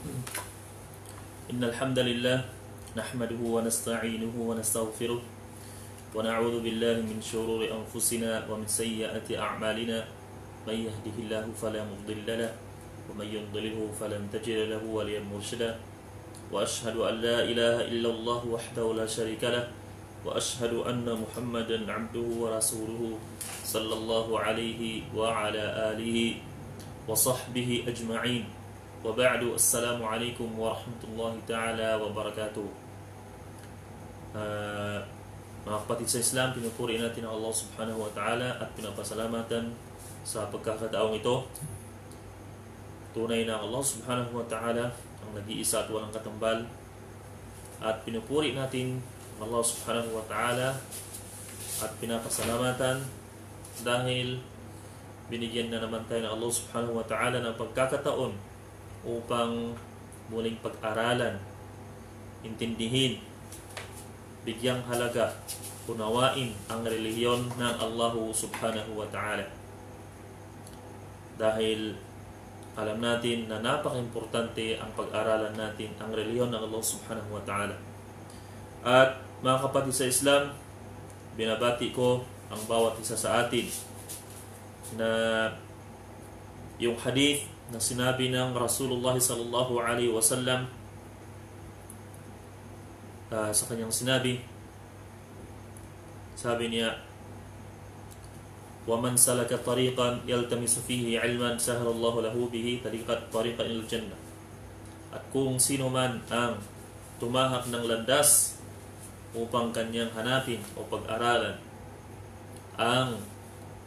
إن الحمد لله نحمده ونستعينه ونستغفره ونعوذ بالله من شرور أنفسنا ومن سيئات أعمالنا من يهده الله فلا مضل له ومن يضلله فلن تجد له وليا مرشدا وأشهد أن لا إله إلا الله وحده لا شريك له وأشهد أن محمدا عبده ورسوله صلى الله عليه وعلى آله وصحبه أجمعين وبعد السلام عليكم ورحمة الله تعالى وبركاته. Mga kapatid sa Islam, pinupuri natin ang Allah subhanahu wa ta'ala at pinapasalamatan sa pagkakataong ito. Tunay na Allah subhanahu wa ta'ala ang nag-iisa at walang katambal, at pinupuri natin Allah subhanahu wa ta'ala at pinapasalamatan dahil binigyan na naman tayo ng Allah subhanahu wa ta'ala ng pagkakataon upang muling pag-aralan, intindihin, bigyang halaga, unawain ang relihiyon ng Allah subhanahu wa ta'ala. Dahil alam natin na napaka-importante ang pag-aralan natin ang relihiyon ng Allah subhanahu wa ta'ala. At mga kapatid sa Islam, binabati ko ang bawat isa sa atin na yung hadith na sinabi ng Rasulullah sallallahu alaihi wasallam sa kanyang sinabi, sabi niya, وَمَنْ سَلَكَ طَرِيقًا يَلْتَمِسُ فِيهِ عِلْمًا سَهَلَ اللَّهُ لَهُ بِهِ طَرِيقًا إِلَى الْجَنَّةِ. At kung sino man ang tumahak ng landas upang kanyang hanapin o pag-aralan ang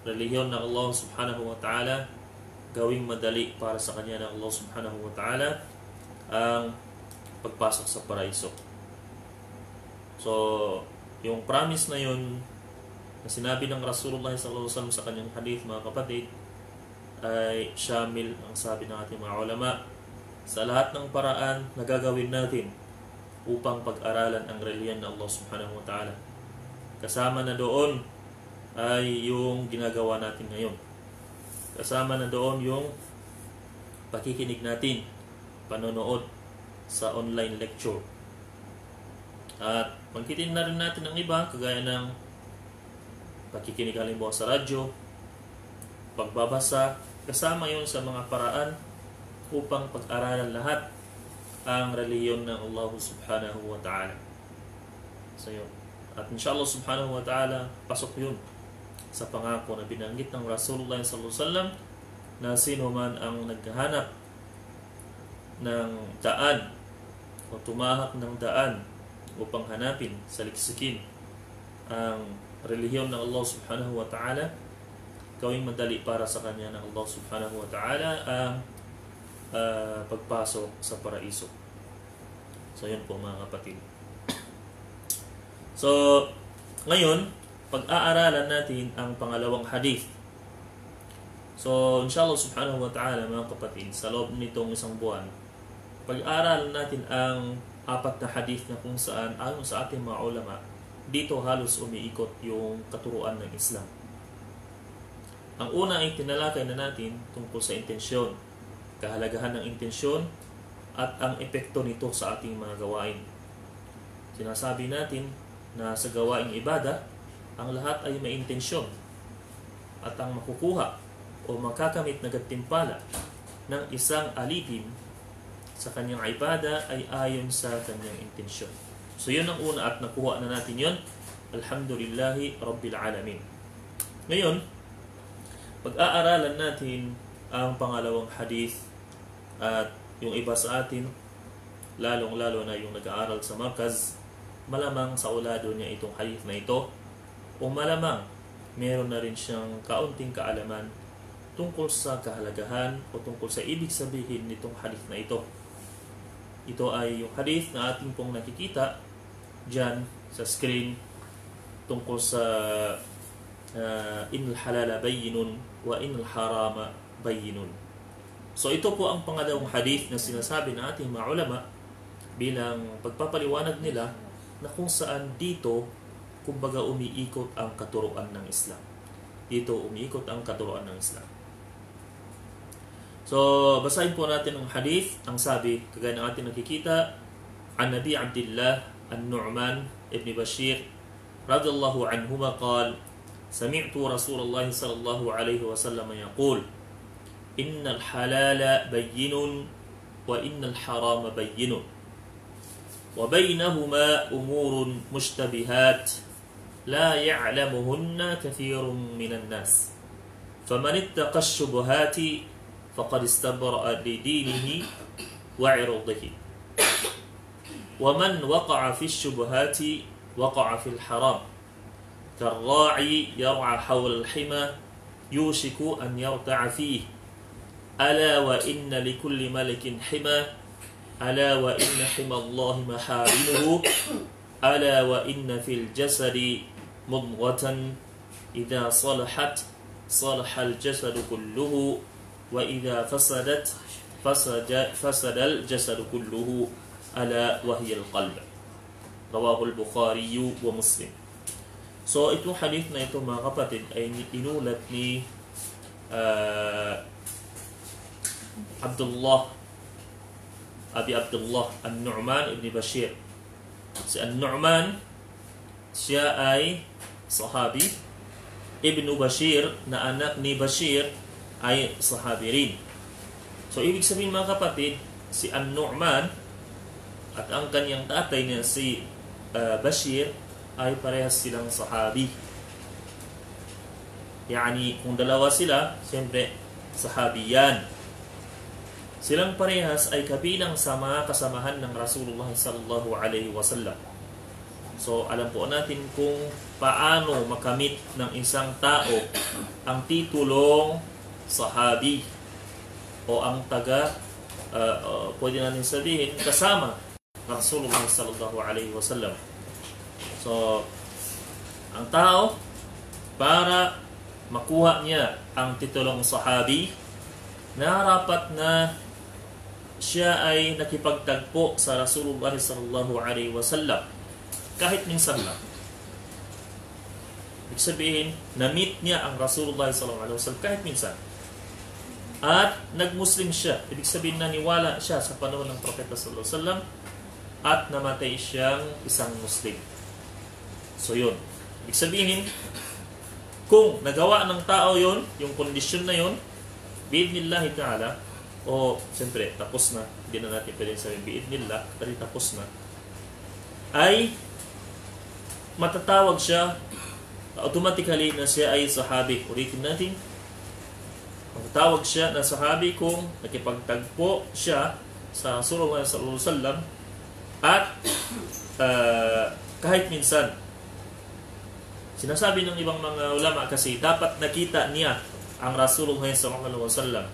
relihiyon ng Allah subhanahu wa ta'ala, gawing madali para sa kanya ng Allah subhanahu wa ta'ala ang pagpasok sa paraiso. So, yung promise na yun na sinabi ng Rasulullah sallallahu alaihi wasallam sa kanyang hadith, mga kapatid, ay syamil ang sabi ng ating mga ulama sa lahat ng paraan na gagawin natin upang pag-aralan ang relihiyon ng Allah subhanahu wa ta'ala. Kasama na doon ay yung ginagawa natin ngayon. Kasama na doon yung pakikinig natin, panonood sa online lecture. At pagkitin na rin natin ang iba, kagaya ng pakikinig halimbawa sa radyo, pagbabasa, kasama yon sa mga paraan upang pag-aralan lahat ang relihiyon ng Allah subhanahu wa ta'ala. So yun. At inshallah subhanahu wa ta'ala, pasok yun sa pangako na binanggit ng Rasulullah sallallahu alaihi wasallam na sino man ang naghahanap ng daan o tumahak ng daan upang hanapin, saliksikin ang relihiyon ng Allah subhanahu wa ta'ala, gawing madali para sa kanya ng Allah subhanahu wa ta'ala ang pagpasok sa paraiso. So yun po mga kapatid. So ngayon, pag-aaralan natin ang pangalawang hadith. So inshallah subhanahu wa ta'ala mga kapatid, sa loob nitong isang buwan, pag-aaralan natin ang apat na hadith na kung saan ayon sa ating mga ulama, dito halos umiikot yung katuruan ng Islam. Ang una ay tinalakay na natin tungkol sa intensyon, kahalagahan ng intensyon at ang epekto nito sa ating mga gawain. Sinasabi natin na sa gawaing ibada, ang lahat ay may intensyon, at ang makukuha o makakamit na gantimpala ng isang alipin sa kanyang ibada ay ayon sa kanyang intensyon. So yun ang una at nakuha na natin yun. Alhamdulillahi Rabbil Alamin. Ngayon, pag-aaralan natin ang pangalawang hadith, at yung iba sa atin, lalong-lalo na yung nag-aaral sa markaz, malamang sa ulado niya itong hadith na ito, o malamang meron na rin siyang kaunting kaalaman tungkol sa kahalagahan o tungkol sa ibig sabihin nitong hadith na ito. Ito ay yung hadith na ating pong nakikita dyan sa screen tungkol sa inal halala bayyinun wa inal harama bayyinun. So ito po ang pangalawang hadith na sinasabi ng ating mga ulama bilang pagpapaliwanag nila na kung saan dito kumbaga umiikot ang katuruan ng Islam. Dito umiikot ang katuruan ng Islam. So, basahin po natin ang hadith. Ang sabi, kagaya ng ating nakikita, an Nabi Abdullah an-Nu'man ibn Bashir radiyallahu anhuma qal, sami'tu Rasulullah sallallahu alaihi wasallam yaqul, innal halala bayyinun wa innal harama bayyinun wa baynahuma umurun mushtabihat la ya'lamuhunna kathirun minan nas faman ittaqa ash-shubuhati faqad istabra'a li dinihi wa 'irdihi wa man waqa'a fi ash-shubuhati waqa'a fil haram كالراعي يرعى حول الحمى يوشك أن يرتع فيه ألا وإن لكل ملك حمى ألا وإن حمى الله محارمه ألا وإن في الجسد مضغة إذا صلحت صلح الجسد كله وإذا فسدت فسد الجسد كله ألا وهي القلب رواه البخاري ومسلم. So, itong hadith na ito mga kapatid ay inulat ni Abi Abdullah an-Nu'man ibn Bashir. Si an-Nu'man, siya ay sahabi. Ibn Bashir, na anak ni Bashir, ay sahabi rin. So, ibig sabihin mga kapatid, si an-Nu'man at ang kanyang tatay na si Bashir ay parehas silang sahabi. Yani, kung dalawa sila, siyempre, sahabi yan. Silang parehas ay kabilang sa mga kasamahan ng Rasulullah sallallahu alaihi wasallam. So, alam po natin kung paano makamit ng isang tao ang titulong sahabi o ang pwede natin sabihin, kasama Rasulullah sallallahu alaihi wasallam. So, ang tao, para makuha niya ang titulong sahabi, narapat na siya ay nakipagtagpo sa Rasulullah sallallahu alaihi wasallam kahit minsan lang. Ibig sabihin, na-meet niya ang Rasulullah sallallahu alaihi wasallam kahit minsan. At nag-Muslim siya. Ibig sabihin, naniwala siya sa panahon ng Propeta sallallahu alaihi wasallam at namatay siyang isang Muslim. So yun, ibig sabihin, kung nagawa ng tao yun, yung kondisyon na yun, bi'idnillahi ta'ala, o siyempre, tapos na, hindi na natin pwede sabihin bi'idnillah, pero tapos na, ay matatawag siya, automatically na siya ay sahabi. Ulitin natin, matatawag siya na sahabi kung nakipagtagpo siya sa Rasulullah sallallahu alaihi wasallam at kahit minsan, sinasabi ng ibang mga ulama kasi dapat nakita niya ang Rasulullah sallallahu alaihi wasallam.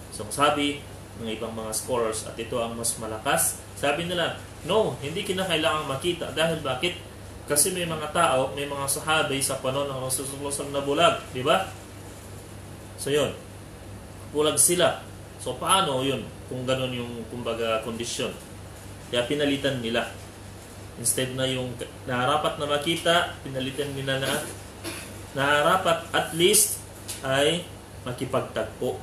So sabi ng ibang mga scholars, at ito ang mas malakas, sabi nila, no, hindi kinakailangang makita. Dahil bakit? Kasi may mga tao, may mga sahabi sa panahon ng Rasulullah sallallahu alaihi wasallam na bulag, di ba? So yun, bulag sila. So paano yun kung ganun yung kumbaga kondisyon? Kaya pinalitan nila. Instead na yung naharapat na makita, pinalitan nila na naharapat at least ay makipagtagpo.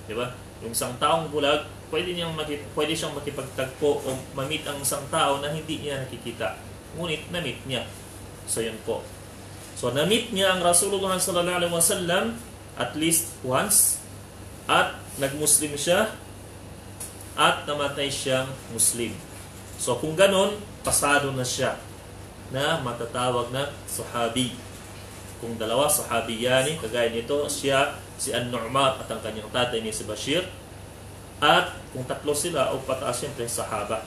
Di ba? Yung isang taong bulag, pwede siyang makipagtagpo o mamit ang isang tao na hindi niya nakikita. Ngunit na-meet niya. So yun po. So na-meet niya ang Rasulullah sallallahu alaihi wasallam at least once at nag-Muslim siya at namatay siyang Muslim. So kung ganon, pasado na siya na matatawag na sahabi. Kung dalawa, sahabiyani, kagaya nito, siya, si An-Nu'man at ang kanyang tatay ni si Bashir. At kung tatlo sila o pataas, siyempre, sahaba.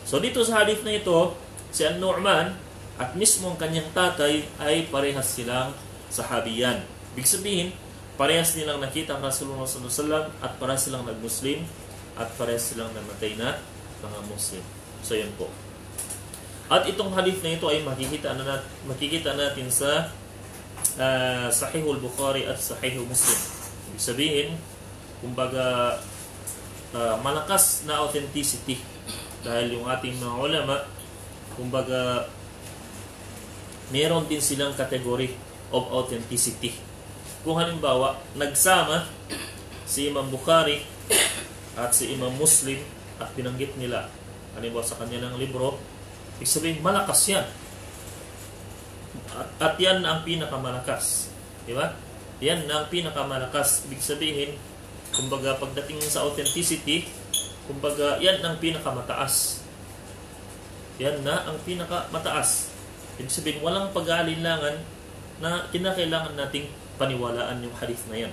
So dito sa hadith na ito, si An-Nu'man at mismo ang kanyang tatay ay parehas silang sahabiyan. Ibig sabihin, parehas nilang nakita ang Rasulullah sallallahu alaihi wasallam at parehas silang nag-Muslim at parehas silang namatay na mga Muslim. So yun po. At itong hadith na ito ay makikita natin sa Sahihul Bukhari at Sahihul Muslim. Ibig sabihin, kumbaga malakas na authenticity dahil yung ating mga ulama, kumbaga meron din silang category of authenticity. Kung halimbawa, nagsama si Imam Bukhari at si Imam Muslim at binanggit nila halimbawa sa kanya ng libro, ibig sabihin malakas yan. At yan na ang pinakamalakas. Di ba? Yan na ang pinakamalakas. Ibig sabihin, kumbaga pagdating sa authenticity, kumbaga yan ang pinakamataas. Yan na ang pinakamataas. Ibig sabihin, walang pag-aalinlangan na kinakailangan nating paniwalaan yung hadith na yan.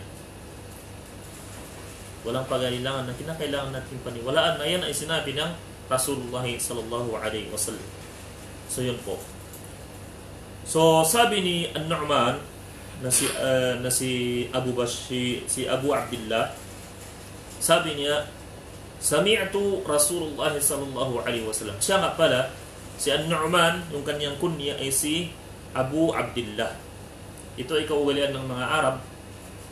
Walang pag-aalinlangan na kinakailangan nating paniwalaan na yan ay sinabi ng Rasulullah sallallahu alaihi wasallam. So yun po. So sabi ni An-Nu'man na si Abu Abdullah, sabi niya, sami'tu Rasulullah sallallahu alaihi wasallam. Siya nga pala, si An-Nu'man, yung kanyang kunya ay si Abu Abdullah. Ito ay kaugalian ng mga Arab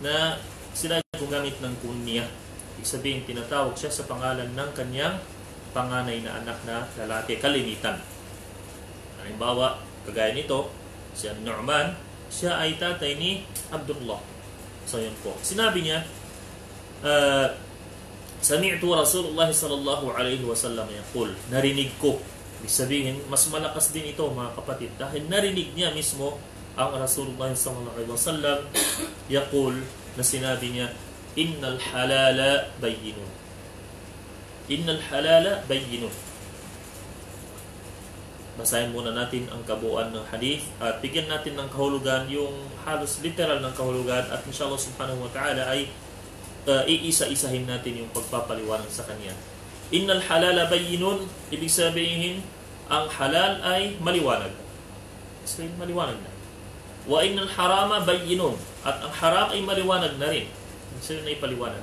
na sila gumamit ng kunya. Ibig sabihin, tinatawag siya sa pangalan ng kanyang panganay na anak na lalaki, kalimitan. Halimbawa, kagaya nito, si An-Nu'man, siya ay tatay ni Abdullah. So yun po. Sinabi niya, sami'tu Rasulullah sallallahu alaihi wasallam yaqul, narinig ko. Ibig sabihin, mas malakas din ito mga kapatid dahil narinig niya mismo ang Rasulullah sallallahu alaihi wasallam yaqul, na sinabi niya, innal halala bayyinun. Innal halala bayyinun. Basahin muna natin ang kabuuan ng hadith at bigyan natin ng kahulugan, yung halos literal ng kahulugan, at inshallah subhanahu wa ta'ala ay iisa-isahin natin yung pagpapaliwanag sa kanya. Innal halala bayyinun, ibig sabihin ang halal ay maliwanag. So maliwanag na. Wa innal harama bayyinun, at ang haram ay maliwanag na rin. So yun ay paliwanag.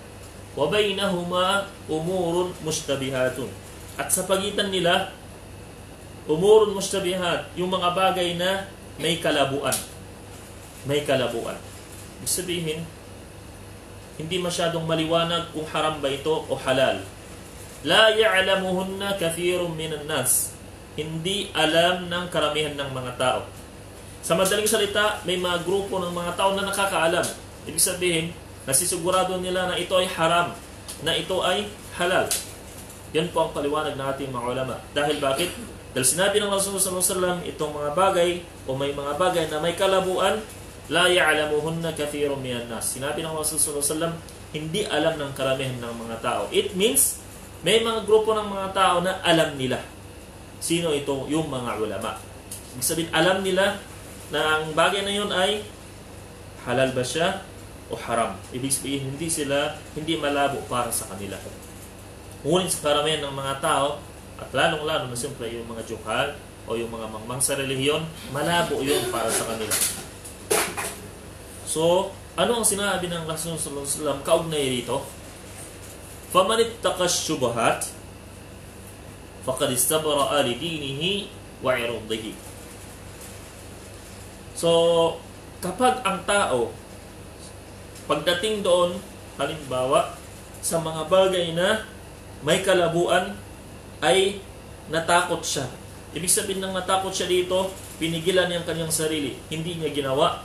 Wa bainahuma umurun mushtabihatun, at sa pagitan nila umurun mushtabihat, yung mga bagay na may kalabuan. May kalabuan. Ibig sabihin, hindi masyadong maliwanag kung haram ba ito o halal. La ya'lamuhunna kathirun minan nas. Hindi alam ng karamihan ng mga tao. Sa madaling salita, may mga grupo ng mga tao na nakakaalam. Ibig sabihin, nasisigurado nila na ito ay haram, na ito ay halal. Yan po ang paliwanag ng ating mga ulama. Dahil bakit? Dahil sinabi ng Rasulullah SAW, itong mga bagay o may mga bagay na may kalabuan, la ya'lamuhunna kathirun minan nas. Sinabi ng Rasulullah SAW, hindi alam ng karamihan ng mga tao. It means, may mga grupo ng mga tao na alam nila. Sino ito? Yung mga ulama. Ibig sabihin, alam nila na ang bagay na yun ay halal ba siya o haram. Ibig sabihin, hindi malabo para sa kanila. Ngunit sa karamihan ng mga tao, at lalong-lalo na siyempre yung mga juhal o yung mga mangmang sa relihiyon, malabo yun para sa kanila. So, ano ang sinabi ng Rasulullah sallallahu alaihi wasallam kaugnay rito? فَمَنِ اتَّقَى الشُّبُهَاتِ فَقَدْ اسْتَبْرَأَ لِدِينِهِ وَعِرْضِهِ. So, kapag ang tao, pagdating doon, halimbawa, sa mga bagay na may kalabuan, ay natakot siya. Ibig sabihin ng natakot siya dito, pinigilan niya ang kanyang sarili. Hindi niya ginawa.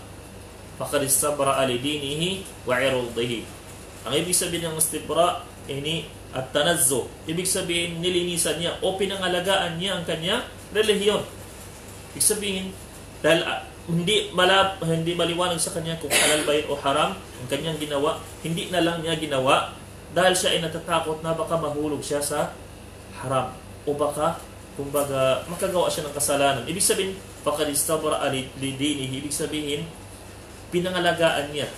فَقَدْ اسْتَبْرَأَ لِدِينِهِ وَعِرْضِهِ. Ang ibig sabihin ng istibra, ini at tanazzo. Ibig sabihin, nilinisan niya o pinangalagaan niya ang kanyang relihiyon. Ibig sabihin, dahil hindi maliwanag sa kanya kung halal ba o haram ang kanyang ginawa, hindi na lang niya ginawa dahil siya ay natatakot na baka mahulog siya sa haram o baka, kumbaga, makagawa siya ng kasalanan. Ibig sabihin, faqad istabra lidinihi, ibig sabihin, pinangalagaan niya.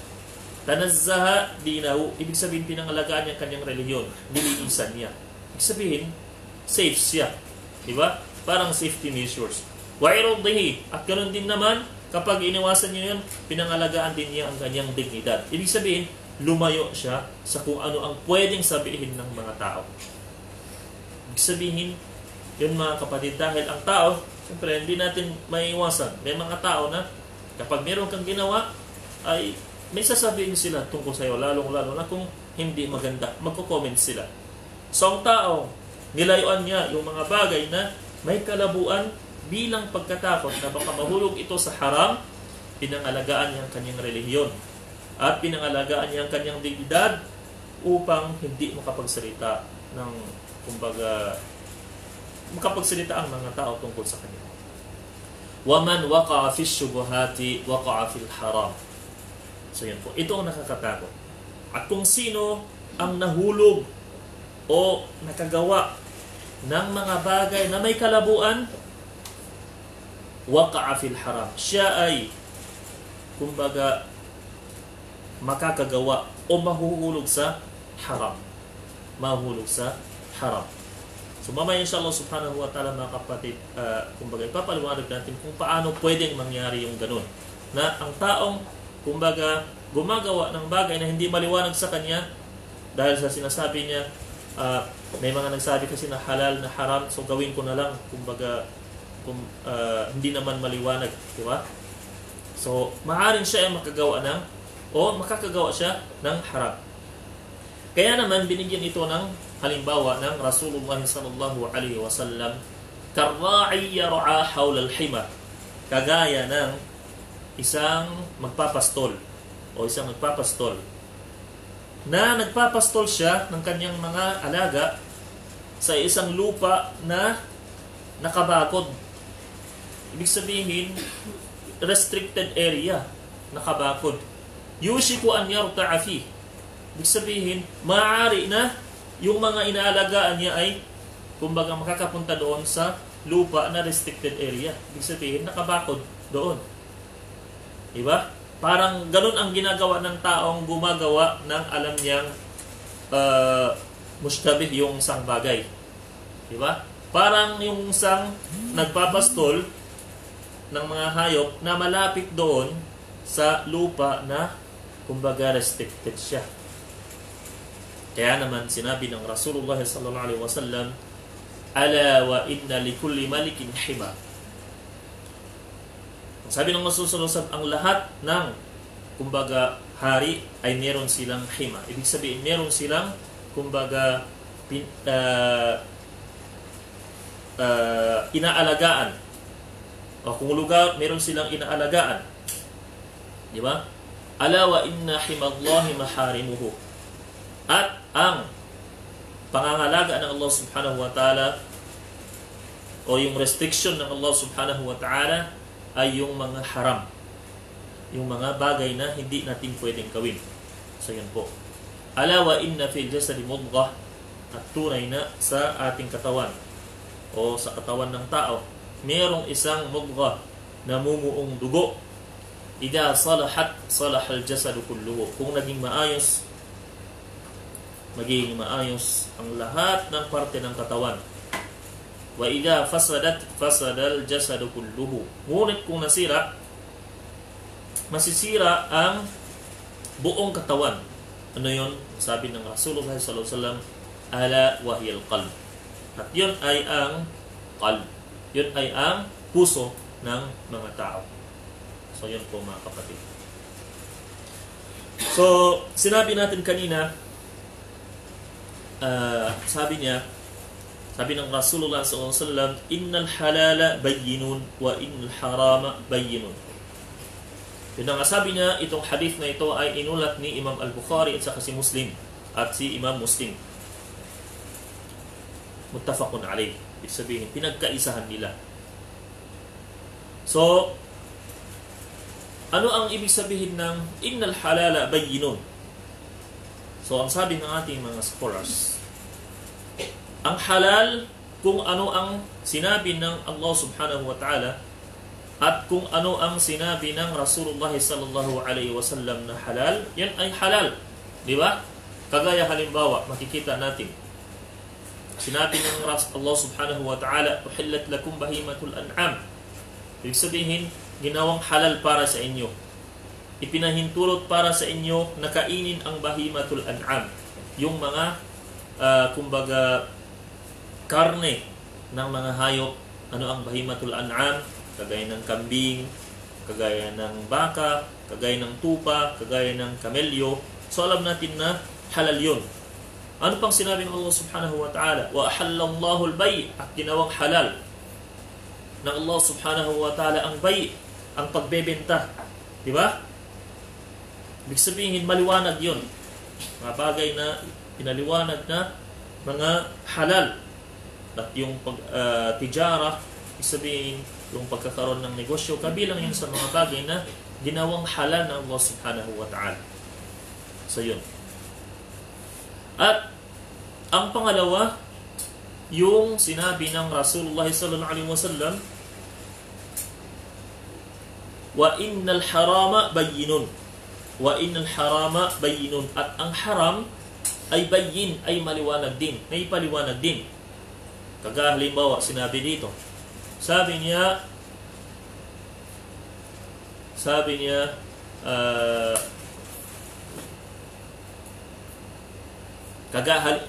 Tanazzaha dinahu, ibig sabihin, pinangalagaan niya kanyang relihiyon, nilinisan niya. Ibig sabihin, safe siya. Diba? Parang safety measures. Wa'iruddihi, at ganoon din naman, kapag iniwasan niya yun, pinangalagaan din niya ang kanyang dignidad. Ibig sabihin, lumayo siya sa kung ano ang pwedeng sabihin ng mga tao. Ibig sabihin, yun mga kapatid, dahil ang tao, siyempre, hindi natin maiiwasan. May mga tao na, kapag meron kang ginawa, ay may sasabihin sila tungkol sa iyo, lalong-lalo na kung hindi maganda, magko-comment sila. So, ang tao, nilayuan niya yung mga bagay na may kalabuan bilang pagkatakot na baka mahulog ito sa haram, pinangalagaan niya ang kanyang relihiyon at pinangalagaan niya ang kanyang dignidad, upang hindi makapagsalita ng, kumbaga, makapagsalita ang mga tao tungkol sa kanya. وَمَنْ وَقَعَ فِي الشُّبُهَاتِ وَقَعَ فِي الْحَرَامِ. So yun po, ito ang nakakatakot. At kung sino ang nahulog o nakagawa ng mga bagay na may kalabuan, waqa'a fil haram, siya ay, kumbaga, makakagawa o mahuhulog sa haram. Mahuhulog sa haram. So mamaya inshallah subhanahu wa ta'ala, mga kapatid, kumbaga ipapaliwanag natin kung paano pwedeng mangyari yung ganun. Na ang taong, kumbaga, gumagawa ng bagay na hindi maliwanag sa kanya dahil sa sinasabi niya, may mga nagsabi kasi na halal na haram, so gawin ko na lang, kumbaga, hindi naman maliwanag, di ba? So maaaring siya ay makagawa ng, o makakagawa siya ng haram. Kaya naman binigyan ito ng halimbawa ng Rasulullah sallallahu alaihi wasallam, karra'i yar'a hawla al-hima, kagaya ng isang magpapastol o isang nagpapastol na nagpapastol siya ng kanyang mga alaga sa isang lupa na nakabakod. Ibig sabihin, restricted area, nakabakod. Yushiku an yarta'a fi. Ibig sabihin, maaari na yung mga inaalagaan niya ay, kumbaga, makakapunta doon sa lupa na restricted area. Ibig sabihin, nakabakod doon. Diba? Parang ganun ang ginagawa ng taong gumagawa ng alam niyang mustabih yung isang bagay. Diba? Parang yung isang nagpapastol ng mga hayop na malapit doon sa lupa na, kumbaga, restricted siya. Kaya naman sinabi ng Rasulullah sallallahu alaihi wasallam, ala wa inna likulli malikin hima. Sabi ng Rasulullah, ang lahat ng, kumbaga, hari ay meron silang hima. Ibig sabihin, meron silang, kumbaga, inaalagaan. O kung lugar, meron silang inaalagaan. Di ba? Ala wa inna himallahi maharimuhu. At ang pangangalaga ng Allah subhanahu wa ta'ala o yung restriction ng Allah subhanahu wa ta'ala ay yung mga haram. Yung mga bagay na hindi natin pwedeng gawin. So yun po. Ala wa inna fil jasadi mudghah, at tunay na sa ating katawan o sa katawan ng tao, merong isang mudghah na mumuong dugo. Ida salahat, salahal jasadu kulluhu. Kung naging maayos, magiging maayos ang lahat ng parte ng katawan. Wa idza fasadat, fasadal jasadu kulluhu. Ngunit kung nasira, masisira ang buong katawan. Ano yun? Sabi ng Rasulullah sallallahu alaihi wasallam, ala wahiyal qalb. At yun ay ang qalb. Yun ay ang puso ng mga tao. So yun po, mga kapatid. So sinabi natin kanina, sabi ng Rasulullah SAW, innal halala bayyinun wa innal harama bayyinun. Yun ang sabi niya, itong hadith na ito ay inulat ni Imam Al-Bukhari at saka si Muslim at si Imam Muslim. Muttafaqun alayh. Ibig sabihin, pinagkaisahan nila. So, ano ang ibig sabihin ng innal halala bayyinun? So, ang sabi ng ating mga scholars, ang halal, kung ano ang sinabi ng Allah subhanahu wa ta'ala at kung ano ang sinabi ng Rasulullah sallallahu alaihi wasallam na halal, yan ay halal. Di ba? Kagaya halimbawa, makikita natin, sinabi ng Allah subhanahu wa ta'ala, uhillat lakum bahimatul an'am. Ibig sabihin, ginawang halal para sa inyo. Ipinahintulot para sa inyo na kainin ang bahimatul an'am. Yung mga, kumbaga, karne ng mga hayop. Ano ang bahimatul an'am? Kagaya ng kambing, kagaya ng baka, kagaya ng tupa, kagaya ng kamelyo. So alam natin na halal yun. Ano pang sinabi ng Allah subhanahu wa ta'ala? Wa ahallallahu al-bay', at ginawang halal ng Allah subhanahu wa ta'ala ang bay', ang pagbebenta. Di ba? Ibig sabihin, maliwanag yun. mga bagay na pinaliwanag na mga halal. At yung tijara, isabihin, yung pagkakaroon ng negosyo, kabilang yun sa mga bagay na ginawang halal ng Allah subhanahu wa ta'ala. So yun. At ang pangalawa, yung sinabi ng Rasulullah sallallahu alaihi wasallam, wa innal harama bayyinun. Wa innal harama bayyinun. At ang haram ay bayyin, ay maliwanag din, may paliwanag din. Kagaya halimbawa, sinabi dito, sabi niya,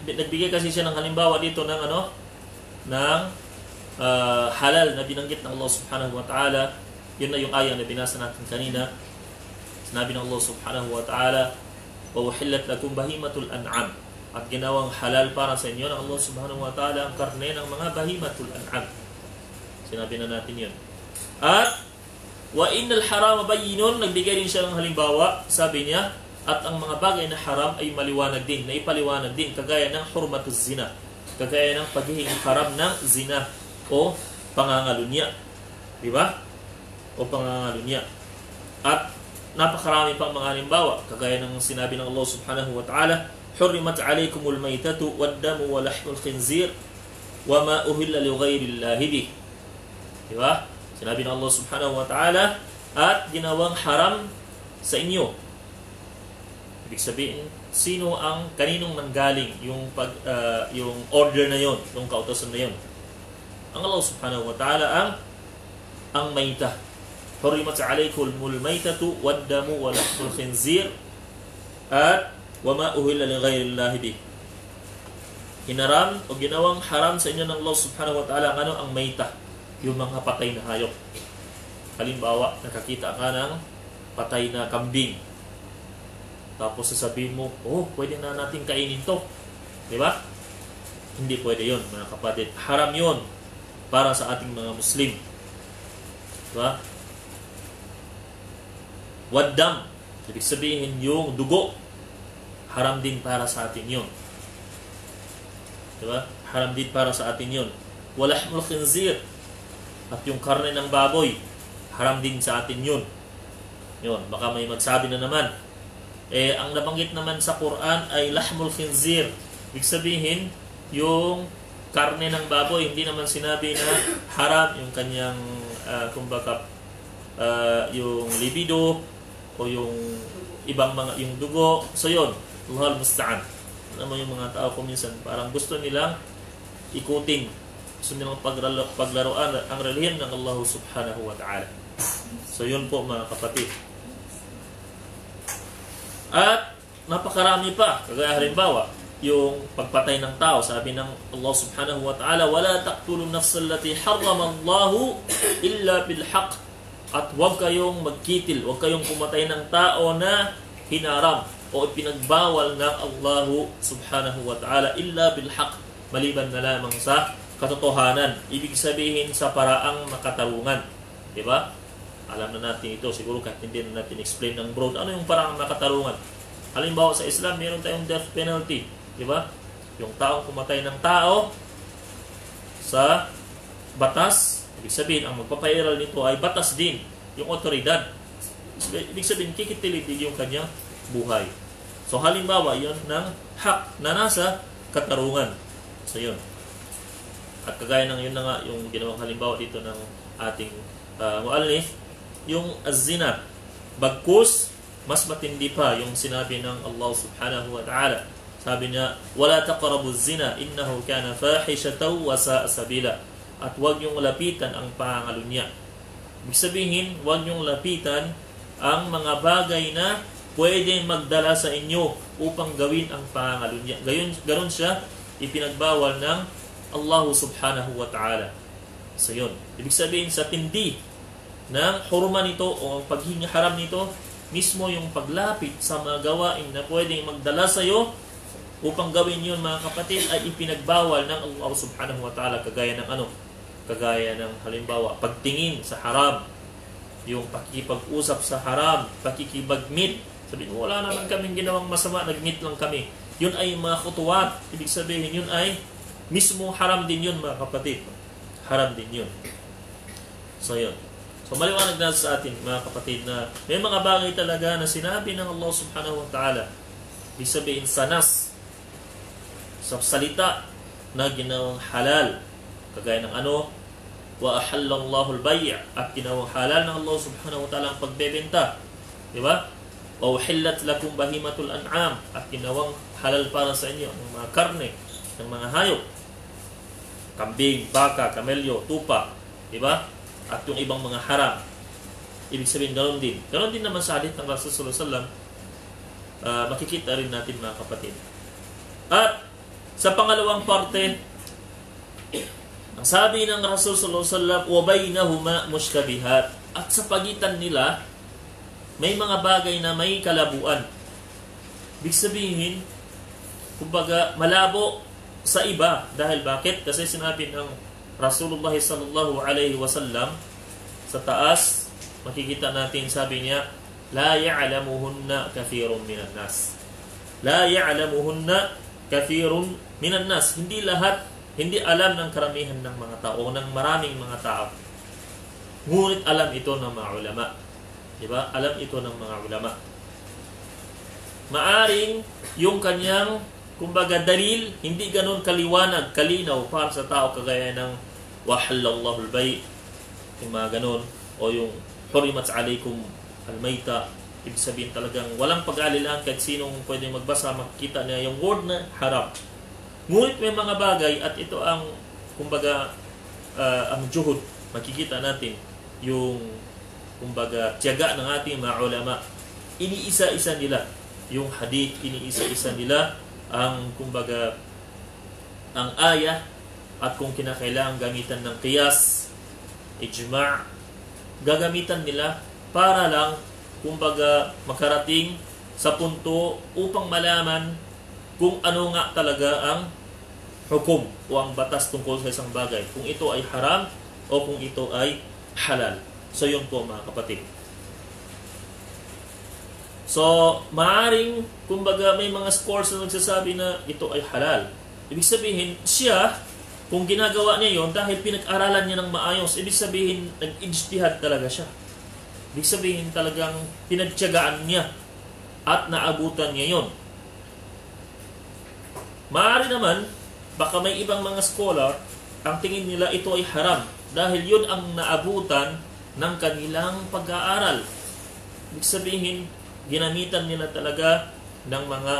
nagbigay kasi siya ng halimbawa dito ng halal na binanggit ng Allah subhanahu wa ta'ala. Yun na yung ayah na binasa natin kanina. Sinabi ng Allah subhanahu wa ta'ala, wa uhillat lakum bahimatul an'am. At ginawang halal para sa inyo ng Allah subhanahu wa ta'ala ang karne ng mga bahimatul an'am. Sinabi na natin yun. At wa innal harama bayyinun, nagbigay din siya ng halimbawa. Sabi niya, at ang mga bagay na haram ay maliwanag din, na ipaliwanag din, kagaya ng hurmatuz zina, kagaya ng pagiging haram ng zina o pangangalunya. Di ba? O pangangalunya. At napakarami pang mga halimbawa, kagaya ng sinabi ng Allah subhanahu wa ta'ala, hurrimat alaykumul maytatu wad-damu wa lahmul khinzir wa ma uhilla li ghayrillahi bih. Di ba? Sinabi ng Allah subhanahu wa ta'ala, at ginawang haram sa inyo. Ibig sabihin, kaninong nanggaling yung order na yon, yung kautosan na yon? Ang Allah subhanahu wa ta'ala ang mayta. Hurimat alaykumul maytatu wad-damu wa lahmul khinzir at wa ma uhilla li ghayrillahi bih. Hinaram o ginawang haram sa inyo ng Allah subhanahu wa ta'ala ang mayta, yung mga patay na hayop. Halimbawa, nakakita ka ng patay na kambing. Tapos sasabihin mo, pwede na natin kainin to. Di ba? Hindi pwede yun, mga kapatid. Haram yun para sa ating mga Muslim. Di ba? Waddam, ibig sabihin yung dugo, haram din para sa atin yun. Di ba? Haram din para sa atin yun. Walahmul khinzir, at yung karne ng baboy, haram din sa atin yun. Yun, baka may magsabi na naman, ang nabanggit naman sa Quran ay lahmul khinzir. Ibig sabihin, yung karne ng baboy, hindi naman sinabi na haram yung kanyang, kumbaga, yung libido o yung ibang mga, yung dugo. So yun, Allahul musta'an. Alam mo yung mga tao ko minsan, parang gusto nilang ikutin, gusto nilang paglaruan ang relihiyon ng Allah subhanahu wa ta'ala. So yun po mga kapatid. At napakarami pa, kagaya halimbawa, yung pagpatay ng tao, sabi ng Allah subhanahu wa ta'ala, wala taqtulun nafsal lati harrama Allahu illa bil haqq. At huwag kayong magkitil, huwag kayong pumatay ng tao na hinaram o pinagbawal ng Allah subhanahu wa ta'ala illa bil haqq, maliban na lamang sa katotohanan. Ibig sabihin sa paraang makatarungan. Diba? Alam na natin ito, siguro kahit hindi na natin explain ng broad. Ano yung paraang makatarungan? Halimbawa sa Islam, meron tayong death penalty. Diba? Yung taong pumatay ng tao sa batas, ibig sabihin, ang magpapairal nito ay batas din, yung otoridad. Ibig sabihin, kikitilid din yung kanyang buhay. So halimbawa, yun ng hak na nasa katarungan. So yun. At kagaya ng yun na nga, yung ginawang halimbawa dito ng ating muallif, yung az-zina. Bagkus, mas matindi pa yung sinabi ng Allah subhanahu wa ta'ala. Sabi niya, wala taqrabu az-zina innahu kana fahishatan wa sa'a sabila. At huwag yung lapitan ang pangalunya. Ibig sabihin, huwag yung lapitan ang mga bagay na pwedeng magdala sa inyo upang gawin ang pangalunya. Gayon siya ipinagbawal ng Allah subhanahu wa ta'ala. So yun. Ibig sabihin, sa tindi ng hurma nito o paghingi haram nito, mismo yung paglapit sa mga gawain na pwedeng magdala sa iyo upang gawin yun, mga kapatid, ay ipinagbawal ng Allah subhanahu wa ta'ala, kagaya ng kagaya ng halimbawa, pagtingin sa haram, yung pakikipag-usap sa haram, pakikipag-meet Sabihin mo, wala naman kaming ginawang masama, nag-meet lang kami. Yun ay mga khutuwat. Ibig sabihin, yun ay mismo haram din yun, mga kapatid. Haram din yun. So, yun. So, maliwanag na sa atin, mga kapatid, na may mga bagay talaga na sinabi ng Allah subhanahu wa ta'ala. Ibig sabihin, sa nas, sa salita na ginawang halal. Kagaya ng ano, wa ahallallahu al-bay' at ginawang halal ng Allah subhanahu wa ta'ala ang pagbebenta. Diba? O uhillat lakum bahimatul an'am at ginawang halal para sa inyo ng mga karne, ng mga hayop. Kambing, baka, kamelyo, tupa. Diba? At yung ibang mga haram. Ibig sabihin, ganoon din. Ganoon din naman sa hadith ng Rasulullah sallallahu alaihi wasallam, makikita rin natin, mga kapatid. At sa pangalawang parte, ang sabi ng Rasulullah sallallahu alaihi wasallam, wa bainahuma mushkabihat. At sa pagitan nila, may mga bagay na may kalabuan. Ibig sabihin, kumbaga, malabo sa iba. Dahil bakit? Kasi sinabi ng Rasulullah sallallahu alaihi wasallam sa taas, makikita natin, sabi niya, la ya'lamuhunna kathirun minan nas. La ya'lamuhunna kathirun minan nas. Hindi lahat, hindi alam ng karamihan ng mga tao, ng maraming mga tao. Ngunit alam ito ng mga ulama. Diba? Alam ito ng mga ulama. Maaring yung kanyang, kumbaga, dalil, hindi ganun kaliwanag, kalinaw para sa tao, kagaya ng wahallallahu al-bay', yung mga ganun, o yung hurimat alaykum al-mayta. Ibig sabihin talagang walang pag-alilan kahit sinong pwede magbasa, makikita niya yung word na haram. Ngunit may mga bagay, at ito ang, kumbaga, ang juhud, makikita natin yung, kumbaga, tiyaga ng ating mga ulama. Iniisa-isa nila yung hadith, iniisa-isa nila ang, kumbaga, ang ayah, at kung kinakailangan gamitan ng qiyas, ijma', gagamitan nila para lang, kumbaga, makarating sa punto upang malaman kung ano nga talaga ang hukom o ang batas tungkol sa isang bagay. Kung ito ay haram o kung ito ay halal. So, yun po, mga kapatid. So, maaring, kumbaga, may mga scholars na nagsasabi na ito ay halal. Ibig sabihin, siya, kung ginagawa niya yon dahil pinag-aralan niya ng maayos, ibig sabihin, nag-ijtihad talaga siya. Ibig sabihin, talagang pinagtiyagaan niya at naabutan niya yon. Maaari naman, baka may ibang mga scholar, ang tingin nila ito ay haram dahil yun ang naabutan ng kanilang pag-aaral. Ibig sabihin, ginamitan nila talaga ng mga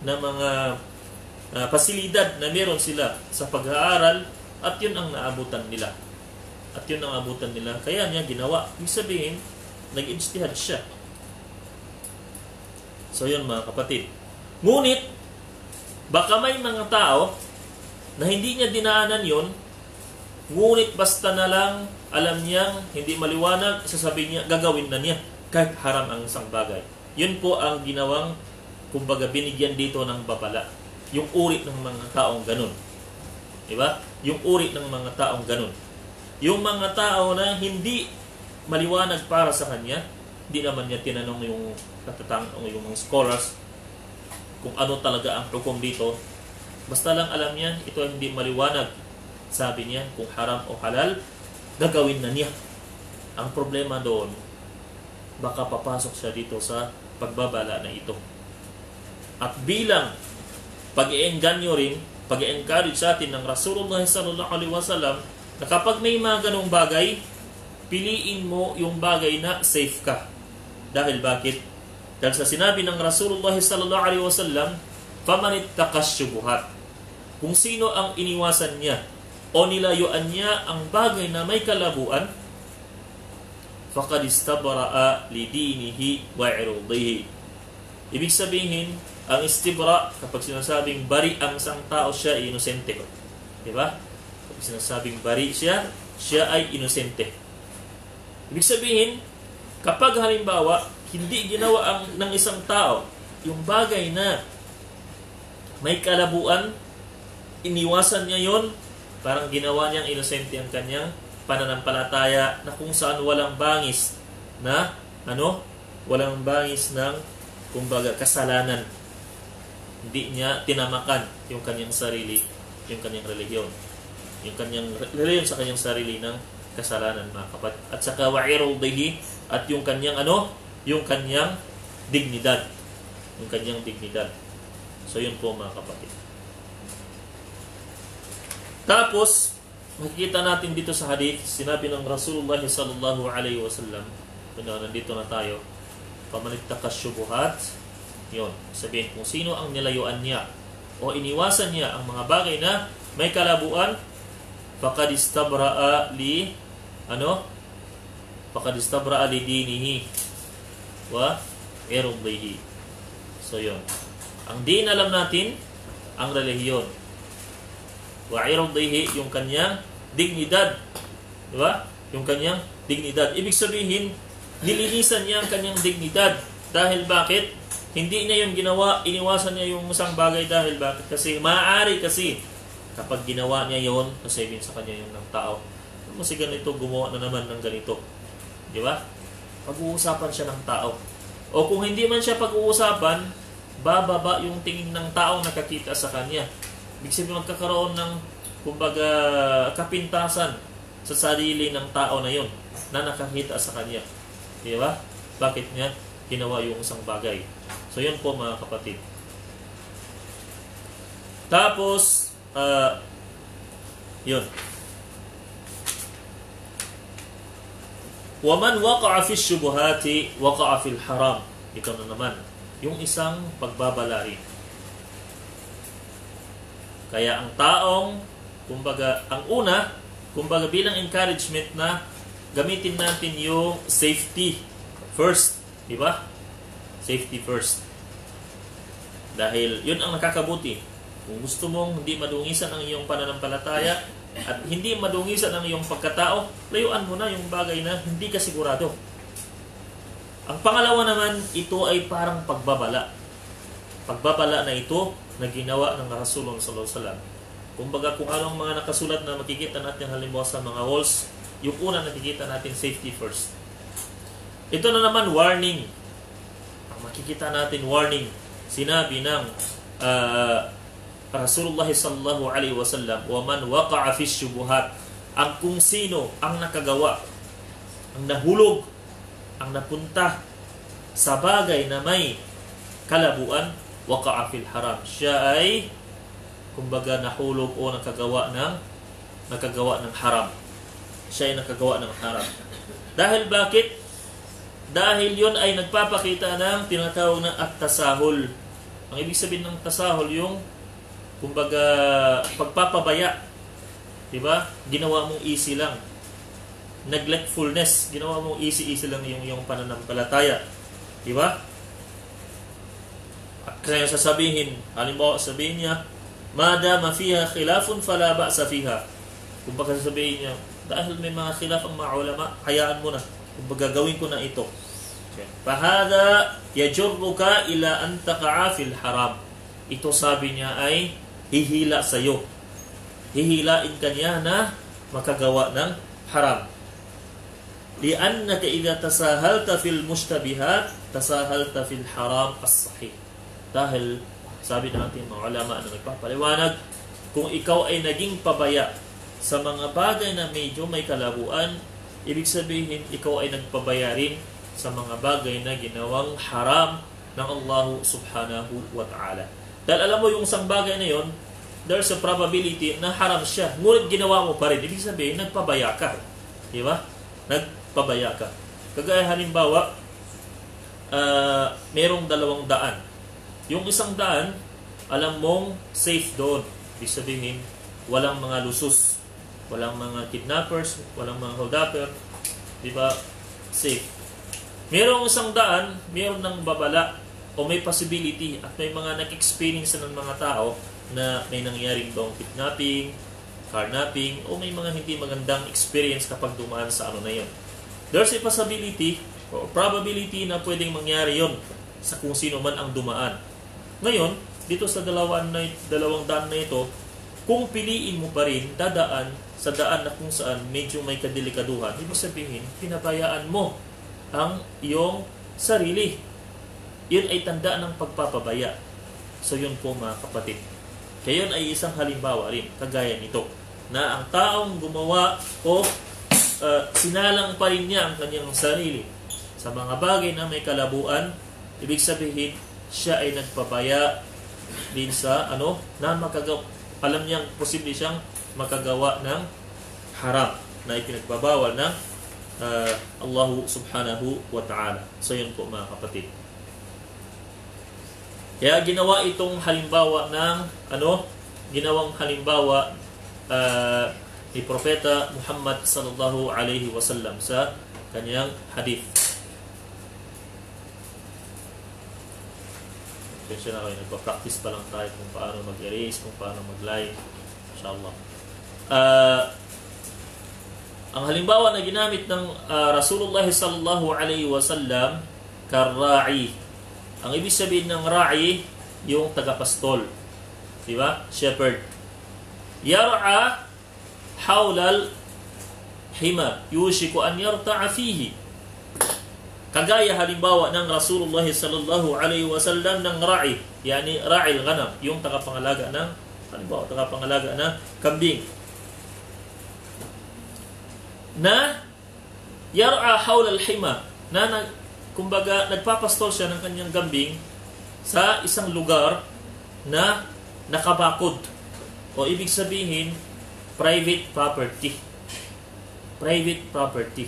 ng mga pasilidad na meron sila sa pag-aaral, at yun ang naabutan nila. At yun ang abutan nila, kaya niya ginawa. Ibig sabihin, nag-ijtihad siya. So yun, mga kapatid. Ngunit, baka may mga tao na hindi niya dinaanan yun, ngunit basta na lang alam niyang hindi maliwanag, sasabihin niya, gagawin na niya kahit haram ang isang bagay. Yun po ang ginawang, kumbaga, binigyan dito ng babala. Yung uri ng mga taong ganun. Diba? Yung uri ng mga taong ganun. Yung mga tao na hindi maliwanag para sa kanya, hindi naman niya tinanong yung yung mga scholars kung ano talaga ang hukom dito. Basta lang alam niya, ito hindi maliwanag. Sabi niya, kung haram o halal, gagawin na niya. Ang problema doon, baka papasok siya dito sa pagbabala na ito. At bilang pag-iengganyo rin, pag-encourage sa atin ng Rasulullah sallallahu alaihi wasallam na kapag may mga ganong bagay, piliin mo yung bagay na safe ka. Dahil bakit? Dahil sa sinabi ng Rasulullah sallallahu alaihi wasallam, faman ittaqash syubuhat. Kung sino ang iniwasan niya o nilayuan niya ang bagay na may kalabuan, faqad istabra'a li dinihi wa 'irdihi. Ibig sabihin, ang istibra, kapag sinasabing bari ang isang tao, siya ay inosente. Diba? Kapag sinasabing bari siya, siya ay inosente. Ibig sabihin, kapag halimbawa, hindi ginawa ng isang tao yung bagay na may kalabuan, iniwasan niya yon, parang ginawa niyang inosente ang kanyang pananampalataya na kung saan walang bangis na walang bangis ng kumbaga kasalanan. Hindi niya tinamakan yung kanyang sarili, yung kanyang relihiyon. Yung kanyang relihiyon sa kanyang sarili ng kasalanan, mga kapatid. At saka wa'irudhihi, at yung kanyang yung kanyang dignidad. Yung kanyang dignidad. So yun po, mga kapatid. Tapos, makikita natin dito sa hadith, sinabi ng Rasulullah sallallahu alaihi wasallam, nandito na tayo, pamanittakas syubuhat, yun, sabihin kung sino ang nilayuan niya o iniwasan niya ang mga bagay na may kalabuan, faqad istabra'a li dinihi wa irdihi. So yun, ang din alam natin ang relihiyon, wa irdihi yung kanyang dignidad, di ba? Yung kanyang dignidad. Ibig sabihin, nilinisan niya ang kanyang dignidad. Dahil bakit? Hindi niya yung ginawa, iniwasan niya yung isang bagay dahil bakit? Kasi maaari kasi kapag ginawa niya yon, sasabihin sa kanya yung ng tao, kasi ganito, gumawa na naman ng ganito. Di ba? Pag-uusapan siya ng tao. O kung hindi man siya pag-uusapan, bababa yung tingin ng taong nakakita sa kanya. Ibig sabihin, magkakaroon ng kumbaga kapintasan sa sarili ng tao na yon na nakakita sa kanya. Di ba? Bakit niya ginawa yung isang bagay? So yun po, mga kapatid. Tapos yun, waman waqa'a fi syubuhati waqa'a fil haram. Ito na naman yung isang pagbabalari. Kaya ang taong kumbaga, ang una kumbaga bilang encouragement na gamitin natin yung safety first, di ba? Safety first. Dahil yun ang nakakabuti. Kung gusto mong hindi madungisan ang iyong pananampalataya at hindi madungisan ang iyong pagkatao, layuan mo na yung bagay na hindi ka sigurado. Ang pangalawa naman, ito ay parang pagbabala. Pagbabala na ito na ginawa ng Rasulullah sallallahu alaihi wasallam. Kumbaga, kung anong mga nakasulat na makikita natin halimbawa sa mga walls, yung una nakikita natin safety first. Ito na naman warning. Ang makikita natin warning, sinabi ng Rasulullah sallallahu alaihi wasallam, wa man waqa'a fi syubuhat, ang kung sino ang nakagawa, ang nahulog, ang napunta sa bagay na may kalabuan, waqa'a fil haram, siya ay kumbaga nahulog o nakagawa ng haram. Siya ay nakagawa ng haram. Dahil bakit? Dahil yun ay nagpapakita ng tinatawag na at-tasahul. Ang ibig sabihin ng tasahul, yung kumbaga pagpapabaya. Diba? Ginawa mong easy lang. Neglectfulness. Ginawa mong easy lang yung pananampalataya. Diba? At kaya sasabihin, halimbawa sabihin niya, madama fiha khilafun fala ba'sa fiha. Kumbaga sasabihin niya, dahil may mga khilaf ang mga ulama, hayaan mo na. Kumbaga gawin ko na ito. Fahada yajurruka ila an taqa'a fil haram. Ito sabi niya ay hihila sa iyo. Hihilain ka niya na makagawa ng haram. Li'annaka idza tasahalta fil mushtabihat, tasahalta fil haram as-sahih. Dahil sabi natin mga ulama na nagpapaliwanag, kung ikaw ay naging pabaya sa mga bagay na medyo may kalabuan, ibig sabihin ikaw ay nagpabaya rin sa mga bagay na ginawang haram ng Allah subhanahu wa ta'ala. Dahil alam mo yung isang bagay na yon, there's a probability na haram siya. Ngunit ginawa mo pa rin. Ibig sabihin, nagpabaya ka. Di ba? Nagpabaya ka. Kagaya halimbawa, merong 2 daan. Yung isang daan, alam mong safe doon. Ibig sabihin, walang mga lusus, walang mga kidnappers, walang mga holdupper. Di ba? Safe. Merong isang daan, meron ng babala o may possibility at may mga nag-experience ng mga tao na may nangyaring bang kidnapping, carnapping, o may mga hindi magandang experience kapag dumaan sa ano na yun. There's a possibility o probability na pwedeng mangyari yon sa kung sino man ang dumaan. Ngayon, dito sa 2 daan na ito, kung piliin mo pa rin dadaan sa daan na kung saan medyo may kadelikaduhan, ibig sabihin, pinabayaan mo ang iyong sarili. Yun ay tanda ng pagpapabaya. So yun po mga kapatid. Kaya yun ay isang halimbawa rin, kagaya nito, na ang taong gumawa o sinalang pa rin niya ang kanyang sarili sa mga bagay na may kalabuan, ibig sabihin, siya ay nagpabaya din sa na makagawa. Alam niyang posible siyang makagawa ng haram na ipinagbabawal ng Allah subhanahu wa ta'ala. So yun po mga kapatid. Kaya ginawa itong halimbawa ng ginawang halimbawa ni Propeta Muhammad sallallahu alaihi wasallam sa kanyang hadith. Attention na kayo, nagpa-practice pa lang tayo kung paano mag-erase, kung paano mag-live. Inshallah. Ang halimbawa na ginamit ng Rasulullah sallallahu alaihi wasallam kar-ra'i. Ang ibig sabihin ng ra'i, yung tagapastol. Di ba? Shepherd. Yar'a hawlal hima yushiku an yarta'a fihi. Kagaya halimbawa ng Rasulullah sallallahu alaihi wasallam ng ra'i, yani ra'il ghanam, yung tagapangalaga ng tagapangalaga ng kambing. Na yar'a hawlal hima, kumbaga nagpapastol siya ng kanyang kambing sa isang lugar na nakabakod. O ibig sabihin, private property. Private property.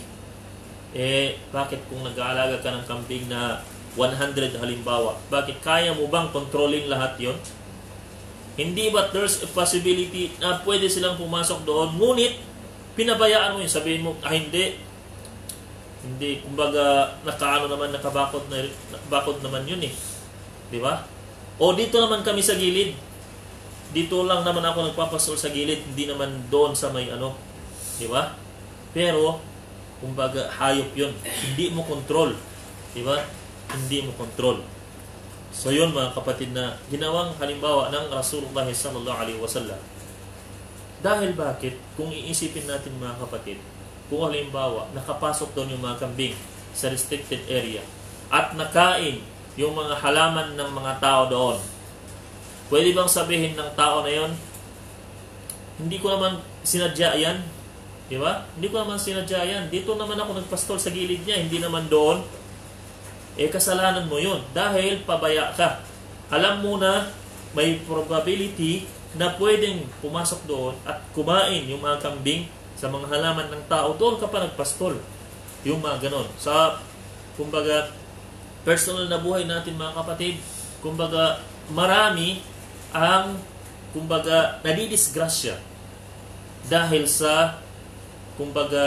Bakit kung nag-aalaga ka ng kambing na 100 halimbawa, bakit kaya mo bang kontrolin lahat yon? Hindi ba there's a possibility na pwede silang pumasok doon, ngunit pinabayaan mo yun, sabihin mo, hindi, kumbaga, nakabakod naman yun eh. Di ba? O dito naman kami sa gilid. Dito lang naman ako nagpapastol sa gilid, hindi naman doon sa may Di ba? Pero, kumbaga, hayop yun. Hindi mo control. Di ba? Hindi mo control. So yun mga kapatid na ginawang halimbawa ng Rasulullah sallallahu alaihi wasallam. Dahil bakit? Kung iisipin natin mga kapatid, kung halimbawa, nakapasok doon yung mga kambing sa restricted area at nakain yung mga halaman ng mga tao doon, pwede bang sabihin ng tao na yon, hindi ko naman sinadya yan? Di ba? Hindi ko naman sinadya yan. Dito naman ako nagpastol sa gilid niya, hindi naman doon. Kasalanan mo yun dahil pabaya ka. Alam mo na may probability na pwedeng pumasok doon at kumain yung mga kambing sa mga halaman ng tao, doon ka pa nagpastol. Yung mga ganon. Sa, kumbaga, personal na buhay natin mga kapatid, kumbaga, marami ang, kumbaga, nadidisgrasya dahil sa, kumbaga,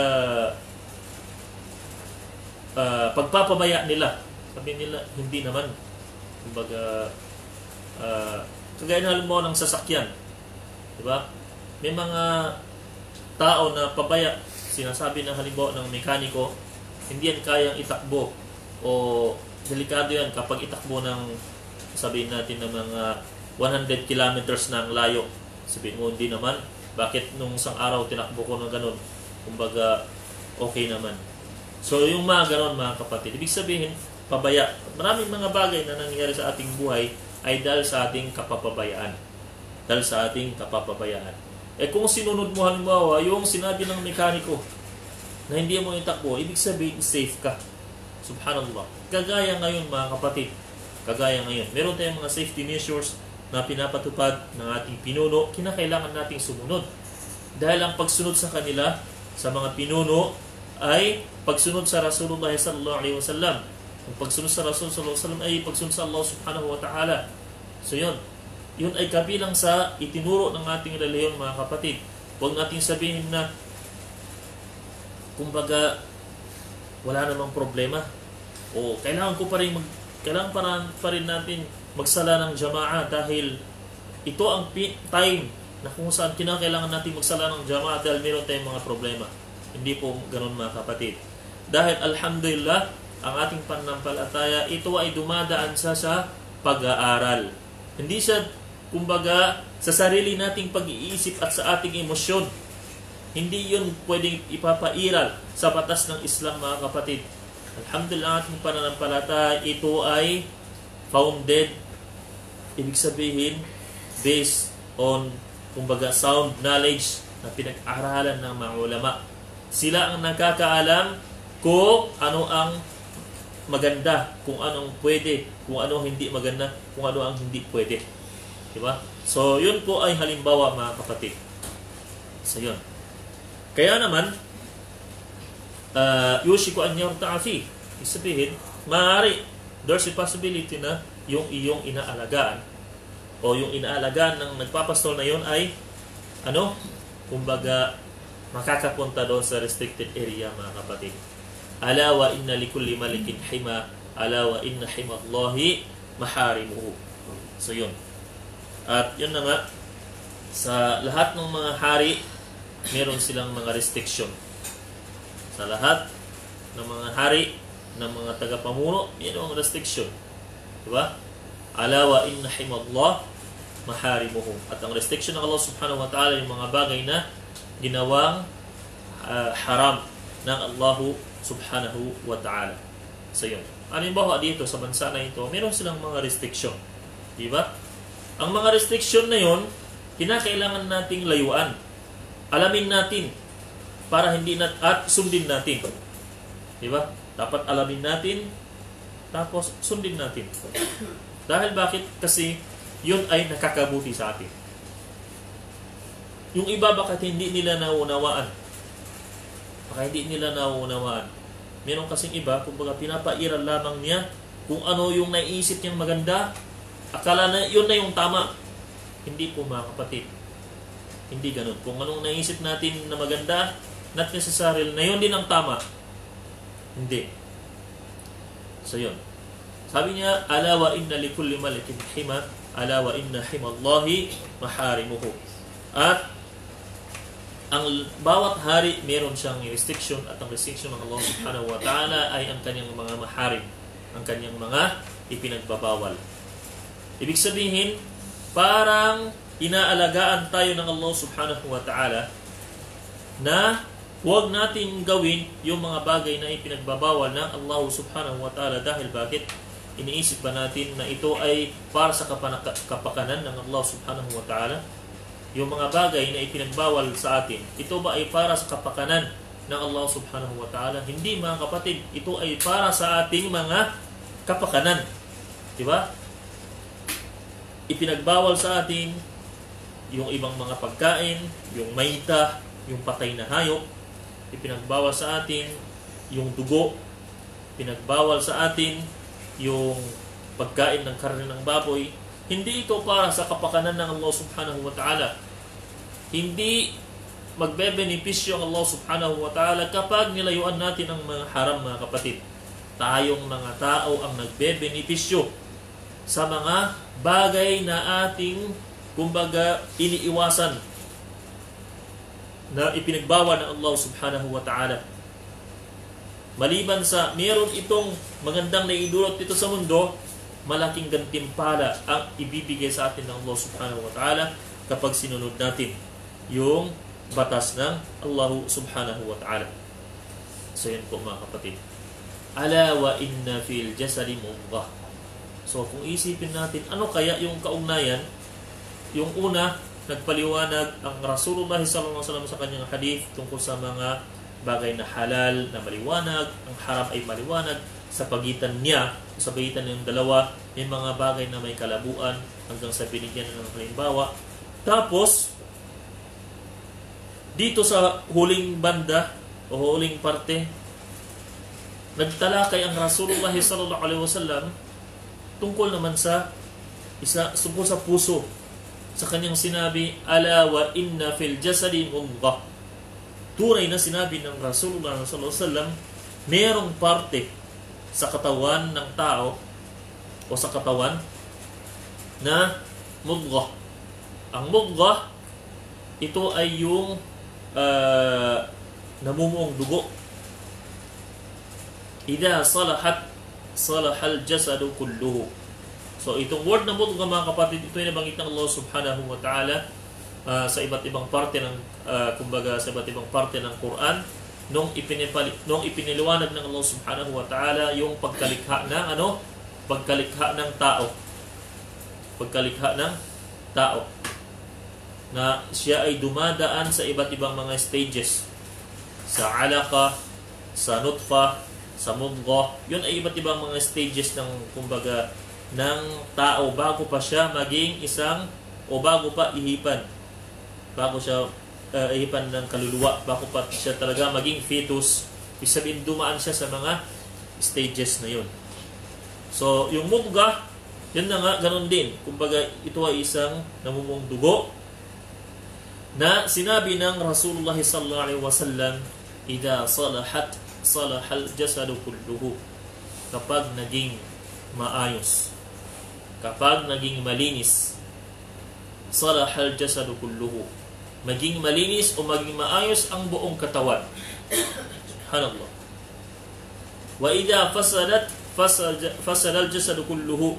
pagpapabaya nila. Sabi nila, hindi naman. Kumbaga, kagaya na halimbawa ng sasakyan. Diba? May mga tao na pabaya, sinasabi ng halimbawa ng mekaniko, hindi yan kayang itakbo o delikado yan kapag itakbo ng, sabihin natin ng mga 100 kilometers na ang layo. Sabihin mo, hindi naman. Bakit nung isang araw tinakbo ko ng ganun? Kumbaga, okay naman. So yung mga ganon mga kapatid, ibig sabihin, pabaya. Maraming mga bagay na nangyayari sa ating buhay ay dahil sa ating kapapabayaan. Dahil sa ating kapapabayaan. Kung sinunod mo halimbawa yung sinabi ng mekaniko na hindi mo itakbo, ibig sabihin safe ka. Subhanallah. Kagaya ngayon mga kapatid, kagaya ngayon, meron tayong mga safety measures na pinapatupad ng ating pinuno, kinakailangan nating sumunod. Dahil ang pagsunod sa kanila, sa mga pinuno, ay pagsunod sa Rasulullah sallallahu alaihi wasallam. Ang pagsunod sa Rasul sallallahu alaihi wasallam ay pagsunod sa Allah subhanahu wa ta'ala. So yun ay kabilang sa itinuro ng ating relihiyon mga kapatid. Huwag nating sabihin na kumbaga wala namang problema o kailangan pa rin natin magsala ng jama'a dahil ito ang time na kung saan kinakailangan natin magsala ng jama'a dahil meron tayong mga problema. Hindi po ganun mga kapatid. Dahil alhamdulillah ang ating pananampalataya ito ay dumadaan sa pag-aaral. Hindi siya kumbaga, sa sarili nating pag-iisip at sa ating emosyon. Hindi yun pwedeng ipapairal sa batas ng Islam mga kapatid. Alhamdulillah, ating pananampalataya, ito ay founded, ibig sabihin, based on, kumbaga, sound knowledge na pinag-aralan ng mga ulama. Sila ang nakakaalam kung ano ang maganda, kung anong pwede, kung ano hindi maganda, kung ano ang hindi pwede. Diba? So, yun po ay halimbawa, mga kapatid. So, yun. Kaya naman, yushiku an yarta'a fi. Isabihin, maaari, there's a possibility na yung iyong inaalagaan o yung inaalagaan ng nagpapastol na yun ay kumbaga makakapunta doon sa restricted area, mga kapatid. Ala wa inna likulli malikin hima, ala wa inna himallahi maharimuhu. So yun. At yun na nga, sa lahat ng mga hari, meron silang mga restriction. Sa lahat ng mga hari, ng mga tagapamuno, mayroong restriction. Diba? Ala wa inna himallah maharimuhu. At ang restriction ng Allah subhanahu wa ta'ala, yung mga bagay na ginawang haram ng Allah subhanahu wa ta'ala. So yun. Halimbawa dito sa bansa na ito, meron silang mga restriction. Diba? Ang mga restriction na yun, kinakailangan nating layuan. Alamin natin para hindi at sundin natin. Diba? Dapat alamin natin, tapos sundin natin. Dahil bakit? Kasi yun ay nakakabuti sa atin. Yung iba bakit hindi nila nauunawaan? Baka hindi nila nauunawaan. Meron kasing iba, kumbaga pinapairal lamang niya kung ano yung naiisip niyang maganda, akala na yun na yung tama. Hindi po, mga kapatid. Hindi ganun. Kung anong naisip natin na maganda, not necessarily na yun din ang tama. Hindi. So yun. Sabi niya, ala wa inna likulli malikin hima, ala wa inna himallahi maharimuhu. At ang bawat hari meron siyang restriction, at ang restriction ng Allah subhanahu wa ta'ala ay ang kanyang mga maharim, ang kanyang mga ipinagbabawal. Ibig sabihin, parang inaalagaan tayo ng Allah subhanahu wa ta'ala na huwag natin gawin yung mga bagay na ipinagbabawal ng Allah subhanahu wa ta'ala. Dahil bakit? Iniisip ba natin na ito ay para sa kapakanan ng Allah subhanahu wa ta'ala? Yung mga bagay na ipinagbawal sa atin, ito ba ay para sa kapakanan ng Allah subhanahu wa ta'ala? Hindi, mga kapatid. Ito ay para sa ating mga kapakanan. Diba? Ipinagbawal sa atin yung ibang mga pagkain, yung maita, yung patay na hayop. Ipinagbawal sa atin yung dugo. Pinagbawal sa atin yung pagkain ng karne ng baboy. Hindi ito para sa kapakanan ng Allah subhanahu wa ta'ala. Hindi magbebenepisyo ang Allah subhanahu wa ta'ala kapag nilayuan natin ang mga haram, mga kapatid. Tayong mga tao ang nagbebenepisyo sa mga bagay na ating, kumbaga, iniiwasan na ipinagbawal ng Allah subhanahu wa ta'ala. Maliban sa meron itong magandang naidulot dito sa mundo, malaking gantimpala ang ibibigay sa atin ng Allah subhanahu wa ta'ala kapag sinunod natin yung batas ng Allah subhanahu wa ta'ala. So yun po, mga kapatid. Ala wa inna fil jasadi mudghah. So kung isipin natin, ano kaya yung kaugnayan? Yung una, nagpaliwanag ang Rasulullah sallallahu alaihi wasallam sa kanyang hadith tungkol sa mga bagay na halal na maliwanag, ang haram ay maliwanag. Sa pagitan niya, sa pagitan ng dalawa, may mga bagay na may kalabuan hanggang sa binigyan ng halimbawa. Tapos, dito sa huling banda o huling parte, nagtalakay ang Rasulullah sallallahu alaihi wasallam tungkol naman sa tungkol sa puso. Sa kanyang sinabi, ala wa inna fil jasadi mudghah. Tunay na sinabi ng Rasulullah sallallahu alaihi wasallam, mayroong parte sa katawan ng tao o sa katawan na mudghah. Ang mudghah, ito ay yung namumuong dugo. Idha salahat, salahal jasadu kulluhu. So itong word na mudghah, mga kapatid, ito ay nabanggit ng Allah subhanahu wa ta'ala sa iba't ibang parte ng kumbaga sa iba't ibang parte ng Quran. nung ipiniliwanag ng Allah subhanahu wa ta'ala yung pagkalikha ng pagkalikha ng tao. Pagkalikha ng tao. Na siya ay dumadaan sa iba't ibang mga stages. Sa alaqa, sa nutfa, sa mudghah. Yun ay iba't ibang mga stages ng kumbaga ng tao bago pa siya maging isang o bago pa ihipan. Bago siya ihipan ng kaluluwa, bago pa siya talaga maging fetus. Ibig sabihin dumaan siya sa mga stages na yun. So, yung mudghah, yun na nga, ganun din. Kumbaga, ito ay isang namumong dugo na sinabi ng Rasulullah sallallahu alaihi wasallam, "Idza salahat, salahal jasadu kulluhu." Kapag naging maayos, kapag naging malinis, salahal jasadu kulluhu. Maging malinis o maging maayos ang buong katawan. Subhanallah. Wa idza fasadat, fasadal jasadu kulluhu.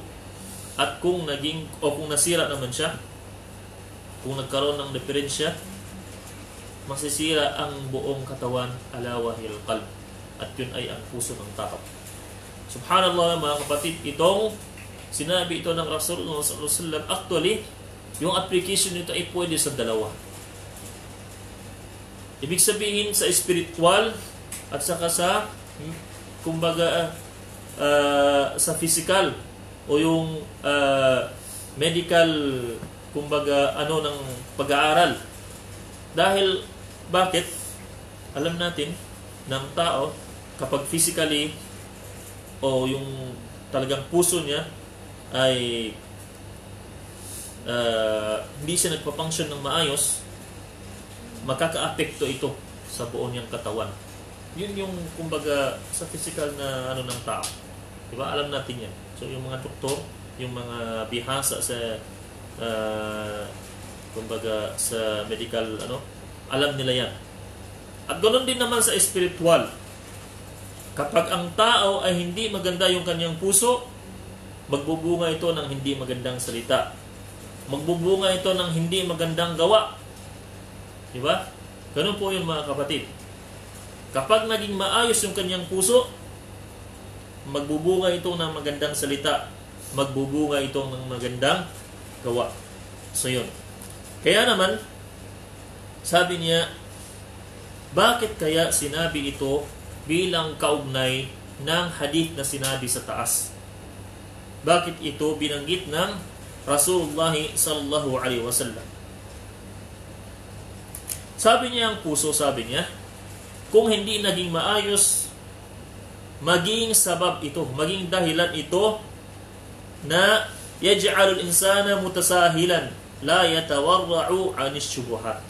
At kung naging o kung nasira naman siya, kung nagkaroon ng diferensya, masisira ang buong katawan, ala wahil qalb. At yun ay ang puso ng tao. Subhanallah mga kapatid, itong sinabi ito ng Rasulullah sallallahu alaihi wasallam, actually, yung application nito ay pwede sa dalawa. Ibig sabihin sa spiritual at saka sa kumbaga sa physical o yung medical kumbaga ng pag-aaral. Dahil bakit? Alam natin ng tao kapag physically o yung talagang puso niya ay hindi siya nagpa-function ng maayos, makaka-apekto ito sa buo niyang katawan. Yun yung kumbaga sa physical na ng tao. Diba? Alam natin yan. So yung mga doktor, yung mga bihasa sa kumbaga sa medical alam nila yan. At ganoon din naman sa spiritual. Kapag ang tao ay hindi maganda yung kanyang puso, magbubunga ito ng hindi magandang salita. Magbubunga ito ng hindi magandang gawa. Diba? Ganun po yun mga kapatid. Kapag naging maayos yung kanyang puso, magbubunga ito ng magandang salita. Magbubunga ito ng magandang gawa. So yun. Kaya naman, sabi niya, bakit kaya sinabi ito bilang kaugnay ng hadith na sinabi sa taas? Bakit ito binanggit ng Rasulullah sallallahu alaihi wasallam? Sabi niya ang puso, sabi niya, kung hindi naging maayos, maging sabab ito, maging dahilan ito na yaj'alul insana mutasahilan la yatawarra'u 'anis syubuhat.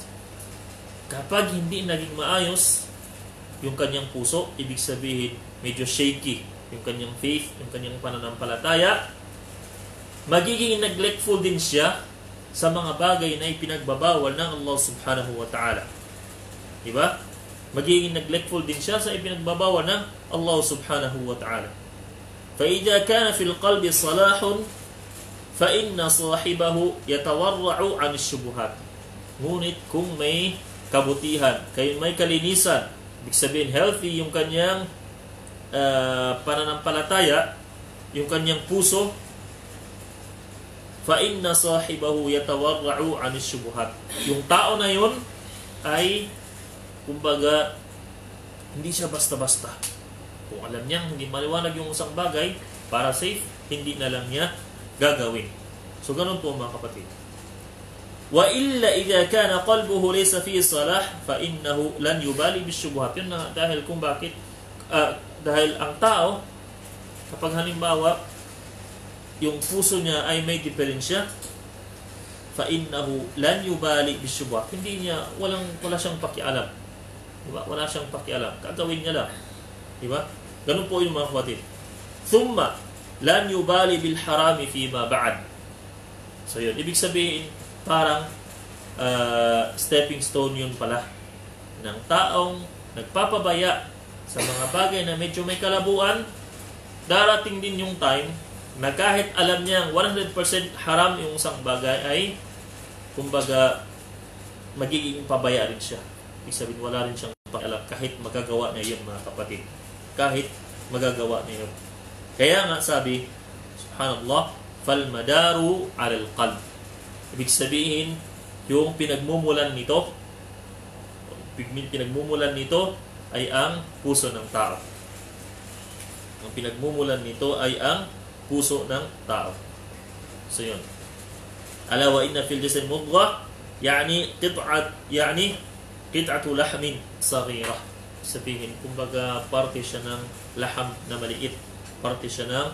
Kapag hindi naging maayos yung kanyang puso, ibig sabihin medyo shaky yung kanyang faith, yung kanyang pananampalataya, magiging neglectful din siya sa mga bagay na ipinagbabawal ng Allah subhanahu wa ta'ala. Diba? Magiging neglectful din siya sa ipinagbabawal ng Allah subhanahu wa ta'ala. فَإِذَا كَانَ فِي الْقَلْبِ صَلَاحٌ فَإِنَّ صَاحِبَهُ يَتَوَرَّعُ عَنِ الشُّبُهَاتِ. Ngunit kung may kabutihan, may kalinisan, ibig sabihin healthy yung kanyang pananampalataya, yung kanyang puso, فَإِنَّ صَاحِبَهُ يَتَوَرَّعُ عَنِ الشُّبُهَاتِ. Yung tao na yun ay kumbaga hindi siya basta-basta. Kung alam niyang hindi maliwanag yung isang bagay para safe, hindi na lang niya gagawin. So ganun po mga kapatid. وَإِلَّا إِذَا كَانَ قَلْبُهُ لَيْسَ فِي صَلَاحٍ فَإِنَّهُ لَنْ يُبَالِي بِالشُّبُهَاتِ. Yun na dahil kung bakit dahil ang tao kapag halimbawa yung puso niya ay may diferensya, فَإِنَّهُ لَنْ يُبَالِي بِالشُّبُهَاتِ. Hindi niya, wala siyang pakialam. Diba? Wala siyang pakialam. Gagawin niya lang. Diba? Ganun po yung mga kapatid. ثُمَّ لَنْ يُبَالِي بِالْحَرَامِ فِيمَا بَعَدْ. So yun, ibig sabihin parang stepping stone yun pala ng taong nagpapabaya sa mga bagay na medyo may kalabuan. Darating din yung time na kahit alam niyang 100% haram yung isang bagay ay kumbaga magiging pabaya rin siya. Ibig sabihin wala rin siyang Alam, kahit magagawa niya yun, mga kapatid. Kahit magagawa niya yun. Kaya nga sabi, subhanallah, falmadaru alal qalb. Ibig sabihin, yung pinagmumulan nito ay ang puso ng tao. Ang pinagmumulan nito ay ang puso ng tao. So yun. Ala wa inna fil jasad mudghah, yani qit'atu lahmin saghira. Sabihin, kumbaga parte siya ng laham na maliit. Parte siya ng,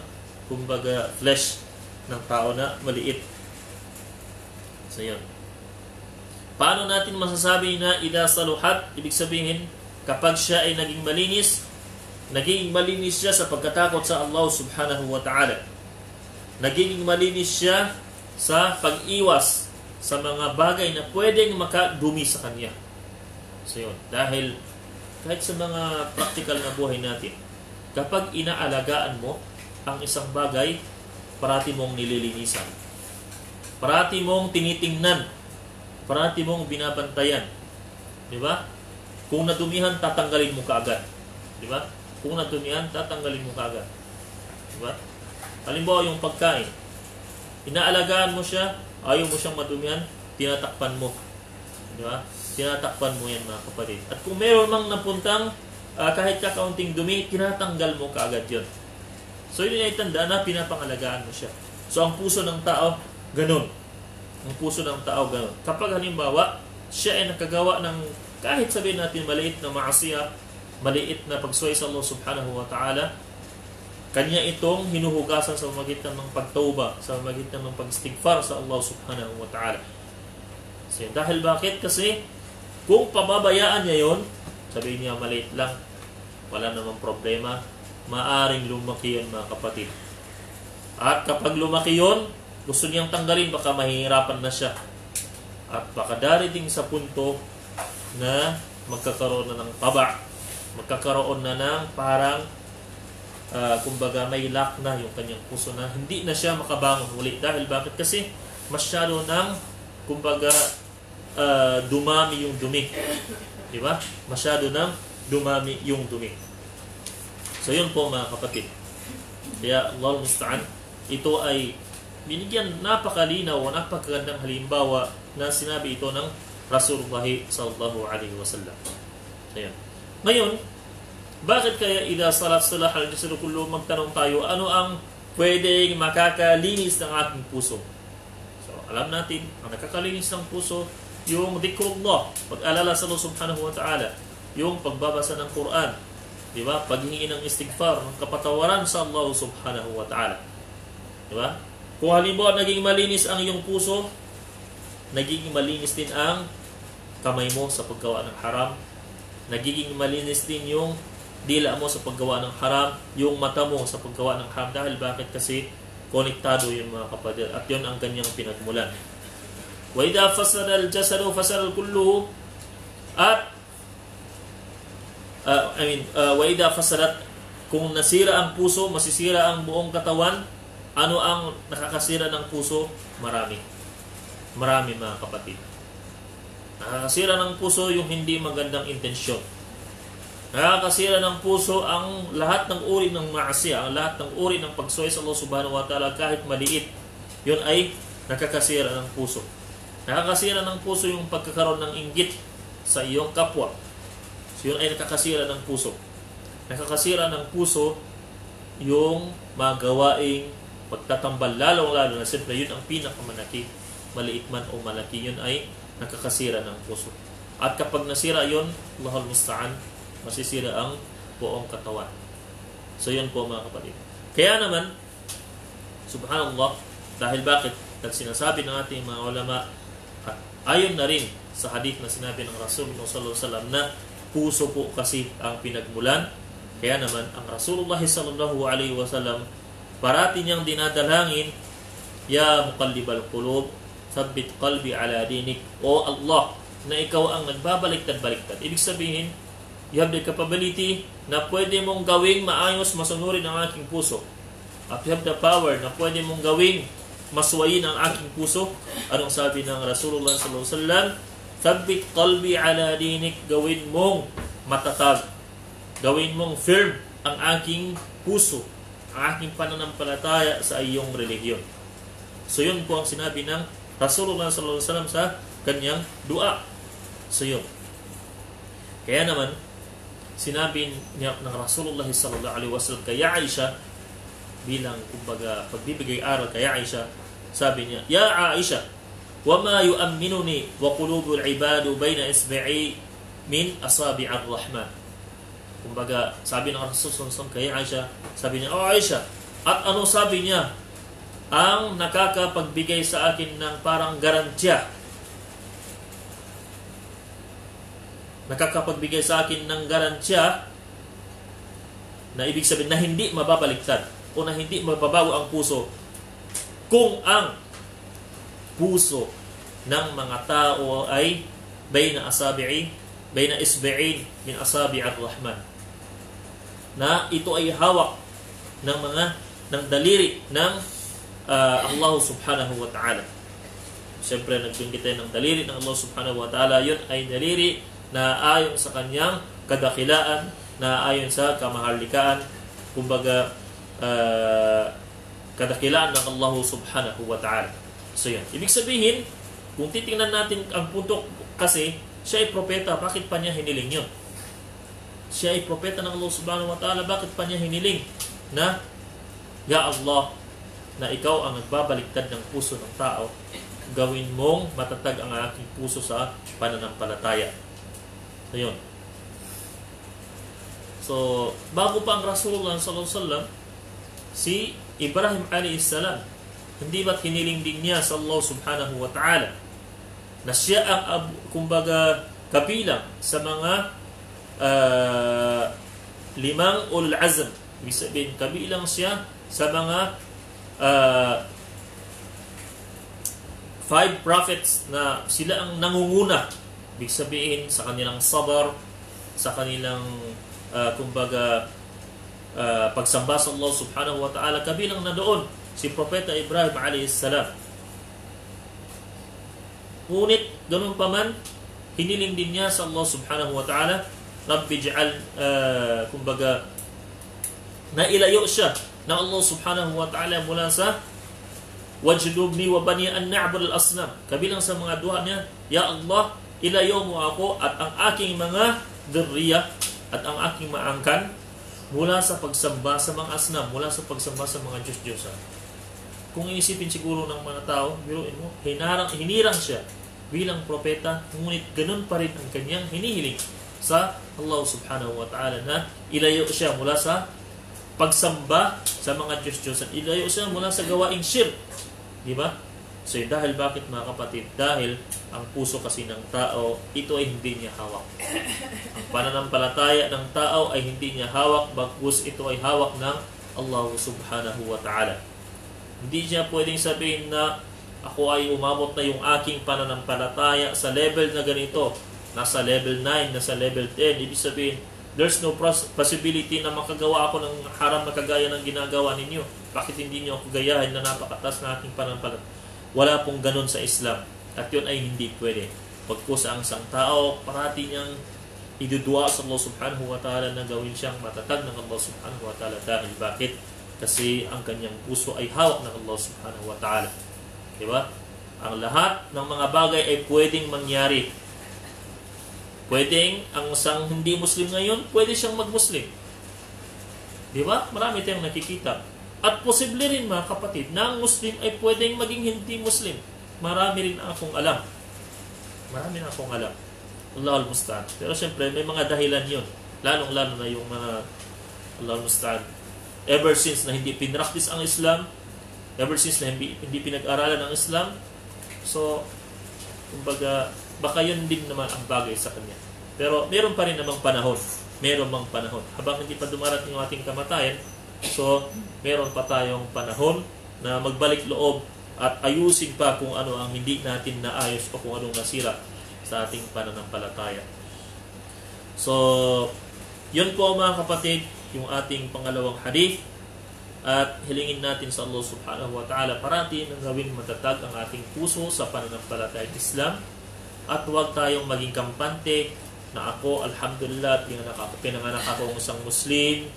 kumbaga, flesh ng tao na maliit. So yun. Paano natin masasabi na idha saluhat? Ibig sabihin, kapag siya ay naging malinis siya sa pagkatakot sa Allah subhanahu wa ta'ala. Naging malinis siya sa pag-iwas sa mga bagay na pwedeng makadumi sa kanya. So yun. Dahil kahit sa mga practical na buhay natin, kapag inaalagaan mo ang isang bagay, parati mong nililinisan. Parati mong tinitingnan. Parati mong binabantayan. Di ba? Kung nadumihan, tatanggalin mo kaagad. Di ba? Kung nadumihan, tatanggalin mo kaagad. Di ba? Halimbawa, yung pagkain. Inaalagaan mo siya, ayaw mo siyang madumihan, tinatakpan mo. Di ba? Tinatakpan mo yan, mga kapatid. At kung meron mang napuntang kahit kakaunting dumi, tinatanggal mo kaagad yun. So, yun ay tanda na pinapangalagaan mo siya. So, ang puso ng tao, ganun. Ang puso ng tao, ganun. Kapag halimbawa, siya ay nakagawa ng, kahit sabihin natin maliit na maasiya, maliit na pagsuway sa Allah subhanahu wa ta'ala, kanya itong hinuhugasan sa pamamagitan ng pagtauba, sa pamamagitan ng pag-istighfar sa Allah subhanahu wa ta'ala. So, dahil bakit? Kasi, kung pababayaan niya yun, sabihin niya maliit lang, wala namang problema, maaring lumaki yun, mga kapatid. At kapag lumaki yun, gusto niyang tanggalin, baka mahihirapan na siya. At baka darating sa punto na magkakaroon na ng taba, magkakaroon na ng parang kumbaga may lock na yung kanyang puso na hindi na siya makabangon ulit. Dahil bakit? Kasi masyado ng kumbaga dumami yung dumi. Di ba? Masyado ng dumami yung dumi. So yun po, mga kapatid. Kaya Allah musta'an, ito ay binigyan napakalinaw o napakagandang halimbawa na sinabi ito ng Rasulullah sallallahu alaihi wasallam. Ayan. Ngayon, bakit kaya idha salat salah al-jasad kullu, magtanong tayo, ano ang pwedeng makakalinis ng ating puso? So, alam natin, ang nakakalinis ng puso, yung dhikrullah, pag-alala sa Allah subhanahu wa ta'ala, yung pagbabasa ng Quran, di ba? Paghingi ng istighfar, ng kapatawaran sa Allah subhanahu wa ta'ala. Di ba? Kung halimbawa naging malinis ang iyong puso, nagiging malinis din ang kamay mo sa paggawa ng haram, nagiging malinis din yung dila mo sa paggawa ng haram, yung mata mo sa paggawa ng haram. Dahil bakit? Kasi konektado yung, mga kapatid, at yun ang kanyang pinagmulan. Wa idha fasada al-jasadu fasada kulluhu, at wa idha fasadat, kung nasira ang puso, masisira ang buong katawan. Ano ang nakakasira ng puso? Marami, mga kapatid. Nakakasira ng puso yung hindi magandang intensyon. Nakakasira ng puso ang lahat ng uri ng maasiya, ang lahat ng uri ng pagsuway sa Allah subhanahu wa ta'ala, kahit maliit. Yun ay nakakasira ng puso. Nakakasira ng puso yung pagkakaroon ng inggit sa iyong kapwa. So yun ay nakakasira ng puso. Nakakasira ng puso yung mga gawaing pagtatambal, lalong-lalo na siyempre yun ang pinakamalaki, maliit man o malaki, yun ay nakakasira ng puso. At kapag nasira yun, Allahul musta'an, masisira ang buong katawan. So yun po, mga kapatid. Kaya naman, subhanallah, dahil bakit? At sinasabi ng ating mga ulama, at ayon na rin sa hadith na sinabi ng Rasulullah sallallahu alaihi wasallam na puso po kasi ang pinagmulan. Kaya naman, ang Rasulullah sallallahu alaihi wasallam, parati niyang dinadalangin, ya muqallibal qulub, thabbit qalbi ala dinik. O Allah, na ikaw ang nagbabaliktad-baliktad. Ibig sabihin, you have the capability na pwede mong gawing maayos, masunurin ang aking puso. At you have the power na pwede mong gawing maswayin ang aking puso. Anong sabi ng Rasulullah sallallahu alaihi wasallam? Thabbit qalbi ala dinik, gawin mong matatag. Gawin mong firm ang aking puso, ang aking pananampalataya sa iyong relihiyon. So yun po ang sinabi ng Rasulullah sallallahu alaihi wasallam sa kanyang dua. So yun. Kaya naman, sinabi niya ng Rasulullah sallallahu alaihi wasallam kay Aisha, bilang kumbaga pagbibigay aral kay Aisha, sabi niya, Ya Aisha, wama yu'amminuni wa qulubul ibadu bayna isbi'i min asabi'ar rahman. Kumbaga, sabi ng Rasulullah sallallahu alaihi wasallam kay Aisha, sabi niya, O Aisha, at ano sabi niya ang nakakapagbigay sa akin ng parang garantiya, nakakapagbigay sa akin ng garantiya na ibig sabihin na hindi mababaliktad o na hindi mababago ang puso kung ang puso ng mga tao ay bayna isbi'in min asabi'ir rahman, na ito ay hawak ng daliri ng Allah subhanahu wa ta'ala. Siyempre, nagbinggit tayo ng daliri ng Allah subhanahu wa ta'ala. Yun ay daliri na ayon sa kanyang kadakilaan, na ayon sa kamaharlikaan, kumbaga kadakilaan ng Allah subhanahu wa ta'ala. So yan, ibig sabihin, kung titingnan natin ang punto, kasi siya ay propeta, bakit pa niya hiniling yun? Siya ay propeta ng Allah subhanahu wa ta'ala, bakit pa niya hiniling na, Ya Allah, na ikaw ang nagbabaliktad ng puso ng tao, gawin mong matatag ang aking puso sa pananampalataya. Ayun. So, bago pa ang Rasulullah sallallahu alaihi wasallam, si Ibrahim alayhi salam, hindi ba't hiniling din niya sa Allah subhanahu wa ta'ala na siya ang kumbaga kabilang sa mga 5 ulul azm. Ibig sabihin, kabilang siya sa mga 5 prophets na sila ang nangunguna. Ibig sabihin, sa kanilang sabar, sa kanilang kumbaga pagsamba sa Allah subhanahu wa ta'ala, kabilang na doon si Propeta Ibrahim alayhi salam. Ngunit ganun pa man, hiniling din niya sa Allah subhanahu wa ta'ala, Rabbi ja'al, kumbaga nailayo siya na Allah subhanahu wa ta'ala mula sa wajnubni wa bani an na'bud al-asnam. Kabilang sa mga dua niya, Ya Allah, ilayo mo ako at ang aking mga dhurriya at ang aking maangkan mula sa pagsamba sa mga asnam, mula sa pagsamba sa mga Diyos-Diyosan. Kung iisipin siguro ng mga tao, biruin mo, hinirang siya bilang propeta, ngunit ganun pa rin ang kanyang hinihiling sa Allah subhanahu wa ta'ala na ilayo siya mula sa pagsamba sa mga Diyos-Diyosan, ilayo siya mula sa gawaing shirk. Diba? So, dahil bakit mga kapatid? Dahil ang puso kasi ng tao, ito ay hindi niya hawak. Ang pananampalataya ng tao ay hindi niya hawak, bagkus ito ay hawak ng Allah subhanahu wa ta'ala. Hindi niya pwedeng sabihin na ako ay umabot na yung aking pananampalataya sa level na ganito, nasa level 9, nasa level 10. Ibig sabihin, there's no possibility na makagawa ako ng haram na kagaya ng ginagawa ninyo. Bakit hindi niyo ako gayahin na napakatas na aking pananampalataya? Wala pong ganun sa Islam. At yun ay hindi pwede. Pagkus ang isang tao, parati niyang idudua sa Allah subhanahu wa ta'ala na gawin siyang matatag ng Allah subhanahu wa ta'ala. Dahil bakit? Kasi ang kanyang puso ay hawak ng Allah subhanahu wa ta'ala. Diba? Ang lahat ng mga bagay ay pwedeng mangyari. Pwedeng ang isang hindi Muslim ngayon, pwede siyang mag-Muslim. Diba? Marami tayong nakikita. At posible rin mga kapatid, na ang Muslim ay pwedeng maging hindi Muslim. Marami rin akong alam. Allahul musta'an. Pero siyempre, may mga dahilan yun. Lalong-lalo na yung mga Allahul musta'an. Ever since na hindi pinractice ang Islam, ever since na hindi pinag-aralan ang Islam, so, kumbaga, baka yun din naman ang bagay sa kanya. Pero meron pa rin namang panahon. Habang hindi pa dumarating yung ating kamatayan, so meron pa tayong panahon na magbalik loob at ayusin pa kung ano ang hindi natin naayos o kung anong nasira sa ating pananampalataya. So, yun po mga kapatid, yung ating pangalawang hadith. At hilingin natin sa Allah subhanahu wa ta'ala parati nang gawing matatag ang ating puso sa pananampalatayang Islam. At huwag tayong maging kampante na ako, alhamdulillah, pinanganak ako ng isang Muslim,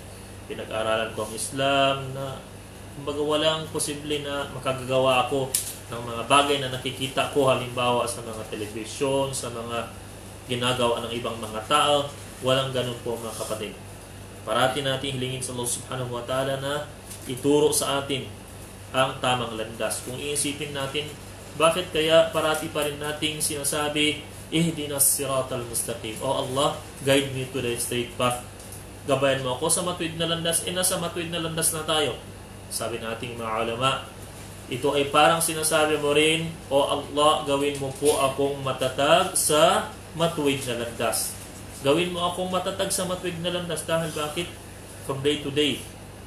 pinag-aralan ko ang Islam, na kumbaga walang posible na makagagawa ako ng mga bagay na nakikita ko halimbawa sa mga telebisyon, sa mga ginagawa ng ibang mga tao. Walang ganun po mga kapatid. Parati natin hilingin sa Allah subhanahu wa ta'ala na ituro sa atin ang tamang landas. Kung iisipin natin, bakit kaya parati pa rin nating sinasabi, ihdinas siratal mustaqim. O Allah, guide me to the straight path. Gabayan mo ako sa matuwid na landas. Nasa matuwid na landas na tayo. Sabi nating mga ulama, ito ay parang sinasabi mo rin, O Allah, gawin mo po akong matatag sa matuwid na landas. Gawin mo akong matatag sa matuwid na landas. Dahil bakit? From day to day.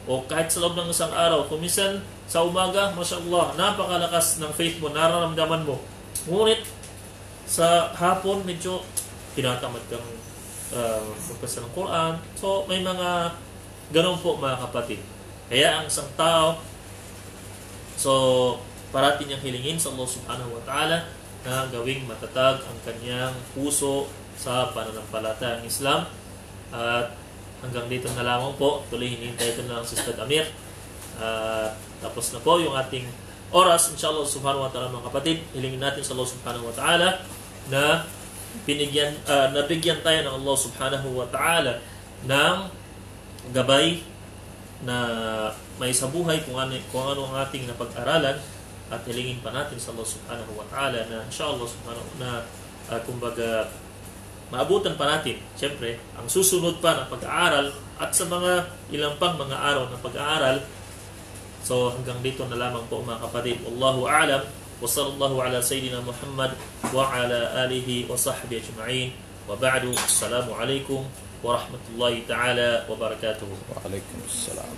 O kahit sa loob ng isang araw. Kung minsan sa umaga, Masya Allah, napakalakas ng faith mo, nararamdaman mo. Ngunit sa hapon, medyo tinatamad kang magbasa ng Quran. So may mga ganun po mga kapatid. Kaya ang isang tao, so parati niyang hilingin sa Allah subhanahu wa ta'ala na gawing matatag ang kanyang puso sa pananampalatayang Islam. At hanggang dito na lamang po. Tuloy hinihintay ito na lang si Ustad Amir. Tapos na po yung ating oras. Inshallah subhanahu wa ta'ala mga kapatid. Hilingin natin sa Allah subhanahu wa ta'ala na nabigyan tayo ng Allah subhanahu wa ta'ala ng gabay na may sa buhay kung ano ang ating napag-aralan. At hilingin pa natin sa Allah subhanahu wa ta'ala na inshallah subhanahu na kumbaga maabutan pa natin, siyempre, ang susunod pa na pag-aaral at sa mga ilang pang mga araw na pag-aaral. So hanggang dito na lamang po mga kapatid. Wallahu a'lam. Wa sallallahu ala sayyidina Muhammad wa ala alihi wa sahbihi ajma'in. Wa ba'du. Assalamu alaikum wa rahmatullahi ta'ala wa barakatuh. Wa alaikum assalam.